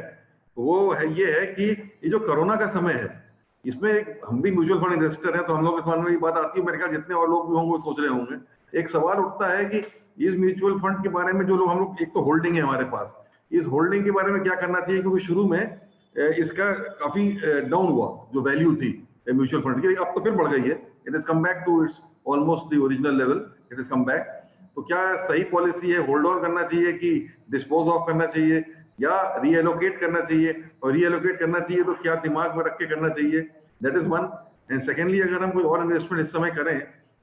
वो है ये है कि ये जो कोरोना का समय है, इसमें हम भी म्यूचुअल फंड इन्वेस्टर हैं, तो हम लोग इस मन में ये बात आती है, मेरे ख्याल जितने और लोग भी होंगे वो सोच रहे होंगे. एक सवाल उठता है कि इस म्यूचुअल फंड के बारे में जो लोग हम लोग, एक तो होल्डिंग है हमारे पास, इस होल्डिंग के बारे में क्या करना चाहिए, क्योंकि शुरू में इसका काफी डाउन हुआ जो वैल्यू थी म्यूचुअल फंड की, अब तो फिर बढ़ गई है. It is come back to its almost the original level. It is come back. तो क्या सही पॉलिसी है, होल्ड ऑन करना चाहिए कि डिस्पोज ऑफ करना चाहिए या रीएलोकेट करना चाहिए, और रीएलोकेट करना चाहिए तो क्या दिमाग में रख के करना चाहिए? That is one. And secondly, अगर हम कोई और इन्वेस्टमेंट इस समय करें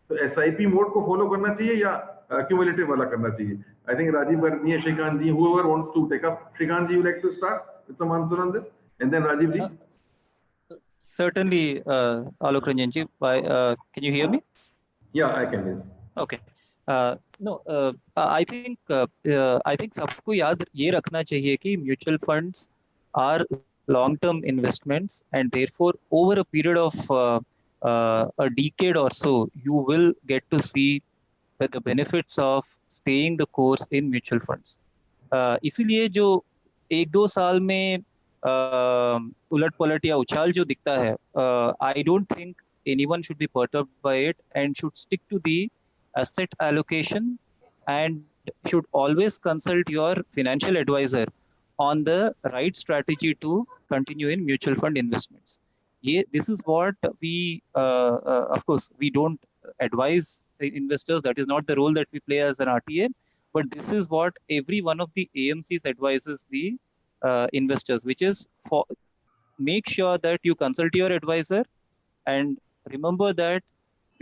तो SIP मोड को फॉलो करना चाहिए या क्यूमुलेटिव वाला करना चाहिए? I think Rajiv Garg ji, Shrikant ji, whoever wants to take up. Shrikant ji, you like to start with some answer on this, and then Rajiv ji. Certainly, Alok Ranjanji. Can you hear me? Yeah, I can. Yes. Okay. No, I think सबको याद ये रखना चाहिए कि mutual funds are long-term investments, and therefore over a period of a decade or so, you will get to see the benefits of staying the course in mutual funds. इसीलिए जो 1-2 साल में उलट पलट या उछाल जो दिखता है, I don't think anyone should be perturbed by it and should stick to the asset allocation and should always consult your financial advisor on the right strategy to continue in mutual fund investments. This is what we, of course, we don't advise investors. That is not the role that we play as an RTA, but this is what every one of the AMCs advises the investors, which is for make sure that you consult your advisor and remember that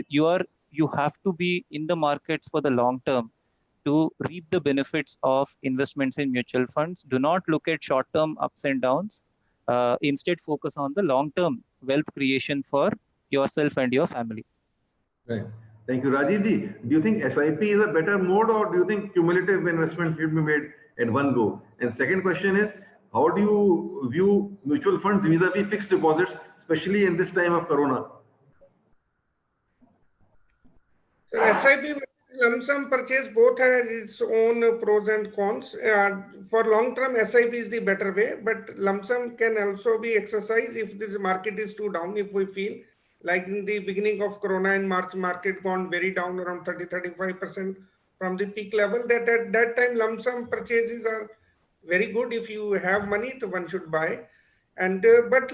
you have to be in the markets for the long term to reap the benefits of investments in mutual funds. Do not look at short-term ups and downs. Instead, focus on the long-term wealth creation for yourself and your family. Right. Thank you. Rajiv ji, do you think SIP is a better mode, or do you think cumulative investment should be made at one go? And second question is, how do you view mutual funds vis-a-vis fixed deposits, especially in this time of Corona? So SIP lump sum purchase both have its own pros and cons. For long term, SIP is the better way, but lump sum can also be exercised if this market is too down. If we feel like in the beginning of Corona in March, market gone very down around 30-35%, from the peak level. That at that time lump sum purchases are very good. If you have money, so one should buy. And but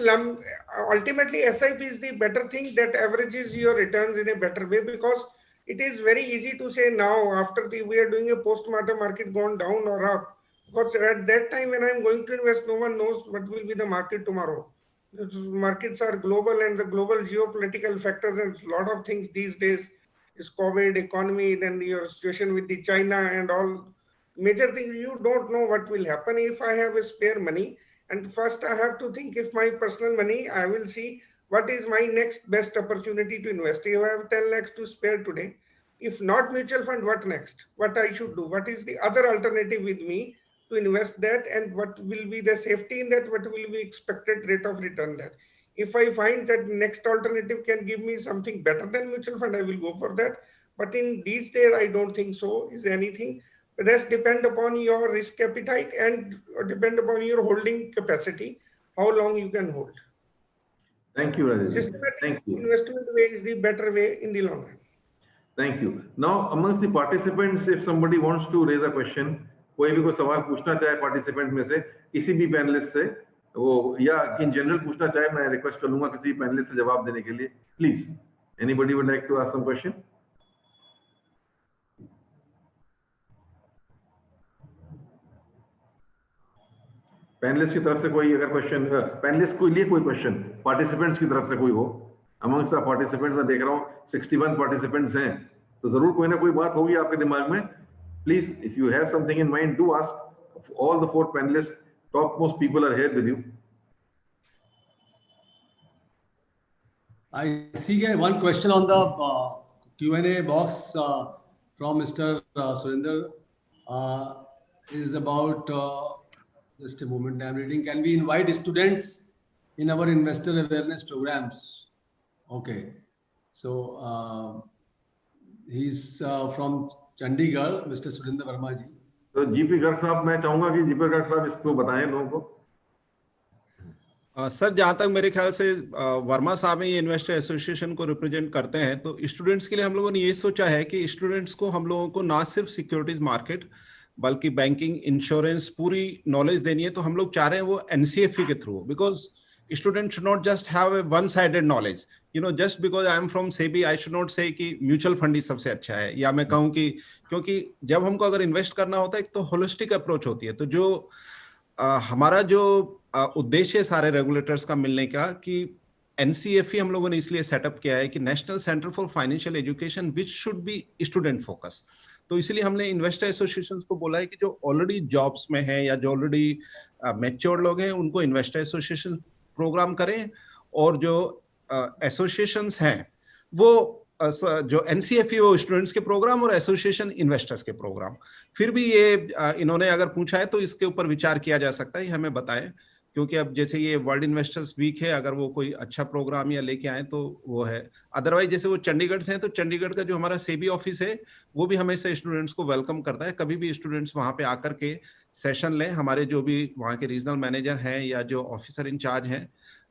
ultimately SIP is the better thing that averages your returns in a better way, because it is very easy to say now after we are doing a post-mortem market gone down or up, because at that time when I'm going to invest, no one knows what will be the market tomorrow. The markets are global, and the global geopolitical factors and a lot of things these days is COVID, economy, then your situation with the China and all major things. You don't know what will happen. If I have a spare money, and first I have to think, if my personal money, I will see what is my next best opportunity to invest. If I have 10 lakhs to spare today, if not mutual fund, what next? What I should do? What is the other alternative with me to invest that? And what will be the safety in that? What will be expected rate of return that? If I find that next alternative can give me something better than mutual fund, I will go for that. But in these days, I don't think so is anything. Rest depend upon your risk appetite and depend upon your holding capacity, how long you can hold. Thank you, Rajesh. Systematic Thank you. investment way is the better way in the long run. Thank you. Now, amongst the participants, if somebody wants to raise a question, कोई भी कोई सवाल पूछना चाहे participant में से, किसी भी पैनलिस्ट से, वो या इन जनरल पूछना चाहे, मैं रिक्वेस्ट कर लूंगा किसी पैनलिस्ट से जवाब देने के लिए. Please, anybody would like to ask some question? Panelist की तरफ से कोई अगर क्वेश्चन, पैनलिस्ट के लिए कोई क्वेश्चन पार्टिसिपेंट्स की तरफ से कोई हो? अमंगस्ट द पार्टिसिपेंट्स मैं देख रहा हूँ 61 पार्टिसिपेंट्स हैं, तो जरूर कोई ना कोई बात होगी आपके दिमाग में. Please, if you have something in mind, do ask. All the 4 panelist, top most people are here with you. I see one question on the Q&A box from Mr. Surinder is about, just a moment, I'm reading. Can we invite students in our investor awareness programs? Okay. So he's from Chandigarh, Mr. Surinder Verma ji. तो GP Garg साहब, मैं चाहूंगा कि GP Garg साहब इसको बताएं लोगों को. सर, जहाँ तक मेरे ख्याल से वर्मा साहब ये इन्वेस्टर एसोसिएशन को रिप्रेजेंट करते हैं, तो स्टूडेंट्स के लिए हम लोगों ने ये सोचा है कि स्टूडेंट्स को हम लोगों को ना सिर्फ सिक्योरिटीज मार्केट बल्कि बैंकिंग, इंश्योरेंस पूरी नॉलेज देनी है. तो हम लोग चाह रहे हैं वो एनसीएफई के through, because student should not just have a one sided knowledge. You know, just because I am from SEBI I should not से कि म्यूचुअल फंड ही सबसे अच्छा है, या मैं कहूँ कि क्योंकि जब हमको अगर इन्वेस्ट करना होता है एक तो होलिस्टिक अप्रोच होती है. तो जो हमारा जो उद्देश्य है सारे रेगुलेटर्स का मिलने का, कि एनसीएफई हम लोगों ने इसलिए सेटअप किया है कि national centre for financial education which should be student focus. तो इसलिए हमने इन्वेस्टर एसोसिएशंस को बोला है कि जो ऑलरेडी जॉब्स में है या जो ऑलरेडी मैच्योर्ड लोग हैं उनको इन्वेस्टर एसोसिएशन प्रोग्राम करें, और जो एसोसिएशंस हैं वो जो एनसीएफई वो स्टूडेंट्स के प्रोग्राम और एसोसिएशन इन्वेस्टर्स के प्रोग्राम. फिर भी ये इन्होंने अगर पूछा है तो इसके ऊपर विचार किया जा सकता है, हमें बताएं, क्योंकि अब जैसे ये वर्ल्ड इन्वेस्टर्स वीक है, अगर वो कोई अच्छा प्रोग्राम या लेके आए तो वो है. अदरवाइज जैसे वो चंडीगढ़ से हैं, तो चंडीगढ़ का जो हमारा सेबी ऑफिस है वो भी हमेशा स्टूडेंट्स को वेलकम करता है. कभी भी स्टूडेंट्स वहाँ पे आकर के सेशन लें, हमारे जो भी वहाँ के रीजनल मैनेजर हैं या जो ऑफिसर इंचार्ज हैं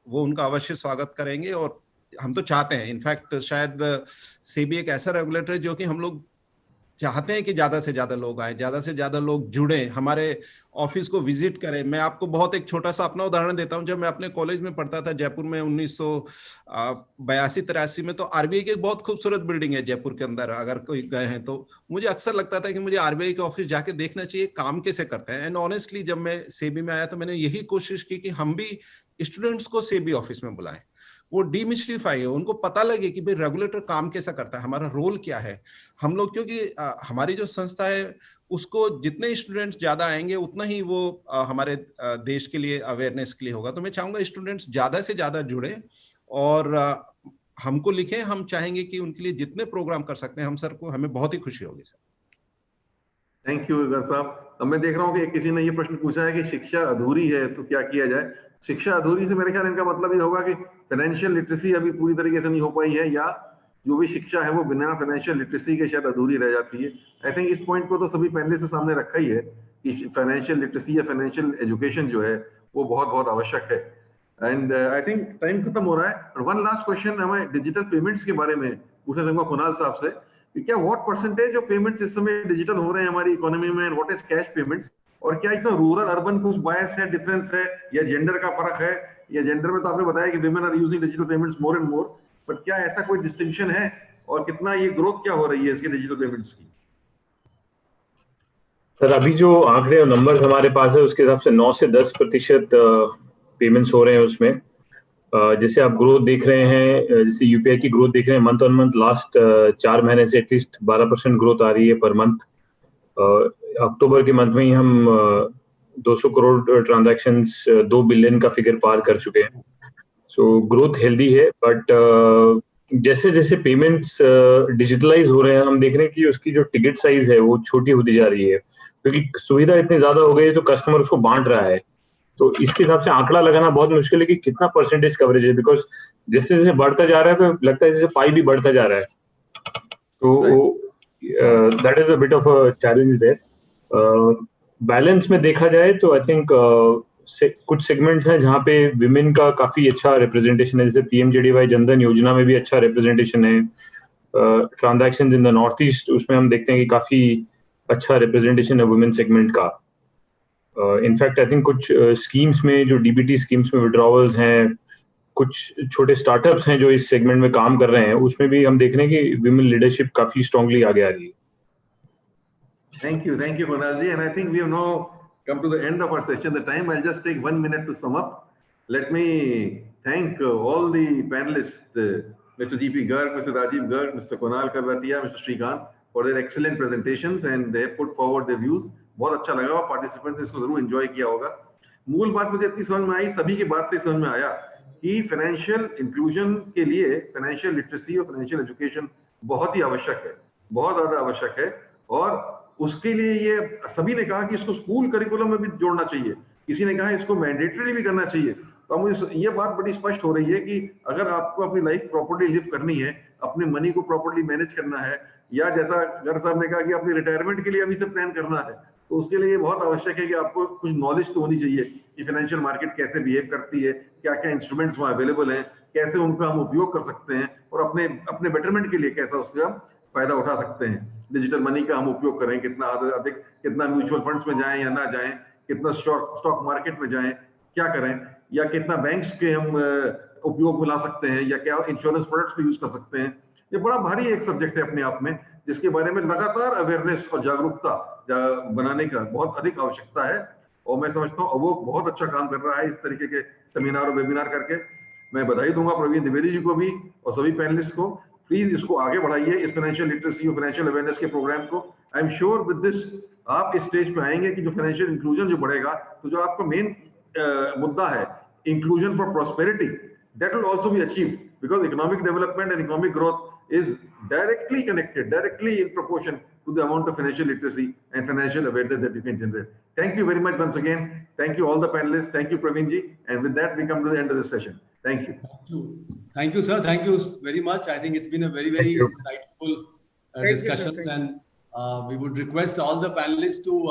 वो उनका अवश्य स्वागत करेंगे. और हम तो चाहते हैं, इनफैक्ट शायद सेबी एक ऐसा रेगुलेटर है जो कि हम लोग चाहते हैं कि ज्यादा से ज्यादा लोग आए, ज्यादा से ज्यादा लोग जुड़े, हमारे ऑफिस को विजिट करें. मैं आपको बहुत एक छोटा सा अपना उदाहरण देता हूं. जब मैं अपने कॉलेज में पढ़ता था जयपुर में 1982-83 में, तो आरबीआई की एक बहुत खूबसूरत बिल्डिंग है जयपुर के अंदर. अगर कोई गए हैं तो मुझे अक्सर लगता था कि मुझे आरबीआई के ऑफिस जाके देखना चाहिए काम कैसे करते हैं. एंड ऑनेस्टली जब मैं सेबी में आया तो मैंने यही कोशिश की कि हम भी स्टूडेंट्स को सेबी ऑफिस में बुलाएं, वो डीमिस्टिफाई हो, उनको पता लगे कि भाई रेगुलेटर काम कैसा करता है, हमारा रोल क्या है. हम लोग क्योंकि हमारी जो संस्था है उसको जितने स्टूडेंट्स ज्यादा आएंगे उतना ही वो हमारे देश के लिए अवेयरनेस के लिए होगा. तो मैं चाहूंगा स्टूडेंट्स ज्यादा से ज्यादा जुड़े और हमको लिखें. हम चाहेंगे कि उनके लिए जितने प्रोग्राम कर सकते हैं हम सर को, हमें बहुत ही खुशी होगी सर. थैंक यू गर्ग साहब. अब मैं देख रहा हूँ कि किसी ने ये प्रश्न पूछा है कि शिक्षा अधूरी है तो क्या किया जाए. शिक्षा अधूरी से मेरे ख्याल इनका मतलब ये होगा कि फाइनेंशियल लिटरेसी अभी पूरी तरीके से नहीं हो पाई है, या जो भी शिक्षा है वो बिना फाइनेंशियल लिटरेसी के शायद अधूरी रह जाती है. आई थिंक इस पॉइंट को तो सभी पहले से सामने रखा ही है कि फाइनेंशियल लिटरेसी या फाइनेंशियल एजुकेशन जो है वो बहुत बहुत आवश्यक है. एंड आई थिंक टाइम खत्म हो रहा है. और वन लास्ट क्वेश्चन हमें डिजिटल पेमेंट्स के बारे में पूछना चाहूंगा कुणाल साहब से कि क्या व्हाट परसेंटेज ऑफ पेमेंट्स इस समय डिजिटल हो रहे हैं हमारी इकोनॉमी में, व्हाट इज कैश पेमेंट्स, और क्या इसमें रूरल अर्बन कुछ बायस है, डिफरेंस है, या जेंडर का फर्क है, या जेंडर में तो आपने बताया कि women are using digital payments more and more, but क्या ऐसा कोई डिस्टिंक्शन है, और कितना ये ग्रोथ क्या हो रही है इसकी डिजिटल पेमेंट्स की? सर अभी जो आंकड़े और नंबर्स हमारे पास है उसके हिसाब से 9 से 10% पेमेंट्स हो रहे हैं उसमें। जैसे आप ग्रोथ देख रहे हैं, जैसे यूपीआई की ग्रोथ देख रहे हैं, मंथ ऑन मंथ लास्ट 4 महीने से एटलीस्ट 12% ग्रोथ आ रही है पर मंथ। अक्टूबर के मंथ में ही हम 200 करोड़ ट्रांजैक्शंस 2 बिलियन का फिगर पार कर चुके हैं। सो ग्रोथ हेल्दी है, बट जैसे जैसे पेमेंट्स डिजिटलाइज हो रहे हैं हम देख रहे हैं कि उसकी जो टिकट साइज है वो छोटी होती जा रही है, क्योंकि सुविधा इतनी ज्यादा हो गई है तो कस्टमर उसको बांट रहा है। तो इसके हिसाब से आंकड़ा लगाना बहुत मुश्किल है कि कितना परसेंटेज कवरेज है, बिकॉज जैसे जैसे बढ़ता जा रहा है तो लगता है जैसे पाई भी बढ़ता जा रहा है। तो that is a bit of a challenge there. Balance में देखा जाए तो आई थिंक कुछ सेगमेंट्स हैं जहाँ पे विमेन का काफी अच्छा रिप्रेजेंटेशन है, जैसे पीएमजेडीवाई जनधन योजना में भी अच्छा रिप्रेजेंटेशन है। Transactions in the north east उसमें हम देखते हैं कि काफी अच्छा रिप्रेजेंटेशन है वुमेन सेगमेंट का। इनफैक्ट आई थिंक कुछ स्कीम्स में, जो डीबीटी स्कीम्स में विड्रॉवल्स हैं, कुछ छोटे स्टार्टअप्स हैं जो इस सेगमेंट में काम कर रहे हैं, उसमें भी हम देख रहे हैं कि विमेन लीडरशिप काफी स्ट्रांगली आगे आ रही है। Thank you, Kunal ji. And I think we have now come to the end of our session. The time, I'll just take 1 minute to sum up. Let me thank all the panelists, Mr. G.P. Garg, Mr. Rajiv Garg, Mr. Kunal Kalwatia, Mr. Srikanth, for their excellent presentations, and they have put forward their views. बहुत अच्छा लगा, participants इसको जरूर enjoy किया होगा। मूल बात मुझे इतनी समझ में आई, सभी की बात से समझ में आया कि फाइनेंशियल इंक्लूजन के लिए फाइनेंशियल लिटरेसी और फाइनेंशियल एजुकेशन बहुत ही आवश्यक है, बहुत ज्यादा आवश्यक है। और उसके लिए ये सभी ने कहा कि इसको स्कूल करिकुलम में भी जोड़ना चाहिए, किसी ने कहा इसको मैंडेटरी भी करना चाहिए। तो मुझे ये बात बड़ी स्पष्ट हो रही है कि अगर आपको अपनी लाइफ प्रॉपर्ली लिव करनी है, अपने मनी को प्रॉपर्ली मैनेज करना है, या जैसा गर्ग साहब ने कहा कि अपनी रिटायरमेंट के लिए अभी से प्लान करना है, तो उसके लिए बहुत आवश्यक है कि आपको कुछ नॉलेज तो होनी चाहिए कि फाइनेंशियल मार्केट कैसे बिहेव करती है, क्या क्या इंस्ट्रूमेंट्स वहाँ अवेलेबल हैं, कैसे उनका हम उपयोग कर सकते हैं, और अपने बेटरमेंट के लिए कैसा उसका फायदा उठा सकते हैं। डिजिटल मनी का हम उपयोग करें, कितना अधिक, कितना म्यूचुअल फंड्स में जाएं या ना जाएं, कितना स्टॉक मार्केट में जाएं, क्या करें, या कितना बैंक्स के हम उपयोग में ला सकते हैं, या क्या इंश्योरेंस प्रोडक्ट्स को यूज कर सकते हैं। ये बड़ा भारी एक सब्जेक्ट है अपने आप में, जिसके बारे में लगातार अवेयरनेस और जागरूकता बनाने का बहुत अधिक आवश्यकता है। और मैं समझता हूँ अवोक बहुत अच्छा काम कर रहा है इस तरीके के सेमिनार और वेबिनार करके। मैं बधाई दूंगा प्रवीण द्विवेदी जी को भी और सभी पैनलिस्ट को। प्लीज इसको आगे बढ़ाइए, इस फाइनेंशियल लिटरेसी और फाइनेंशियल अवेयरनेस के प्रोग्राम को। I am sure with this आप इस स्टेज पे आएंगे कि जो फाइनेंशियल इंक्लूजन जो बढ़ेगा, तो जो आपका मेन मुद्दा है inclusion for prosperity, that will also be achieved, because economic development and economic growth is directly connected, directly in proportion to the amount of financial literacy and financial awareness that you can generate. Thank you very much once again. Thank you all the panelists. Thank you, Praveen ji. And with that, we come to the end of the session. Thank you. Thank you, sir. Thank you very much. I think it's been a very, very insightful discussions, and we would request all the panelists to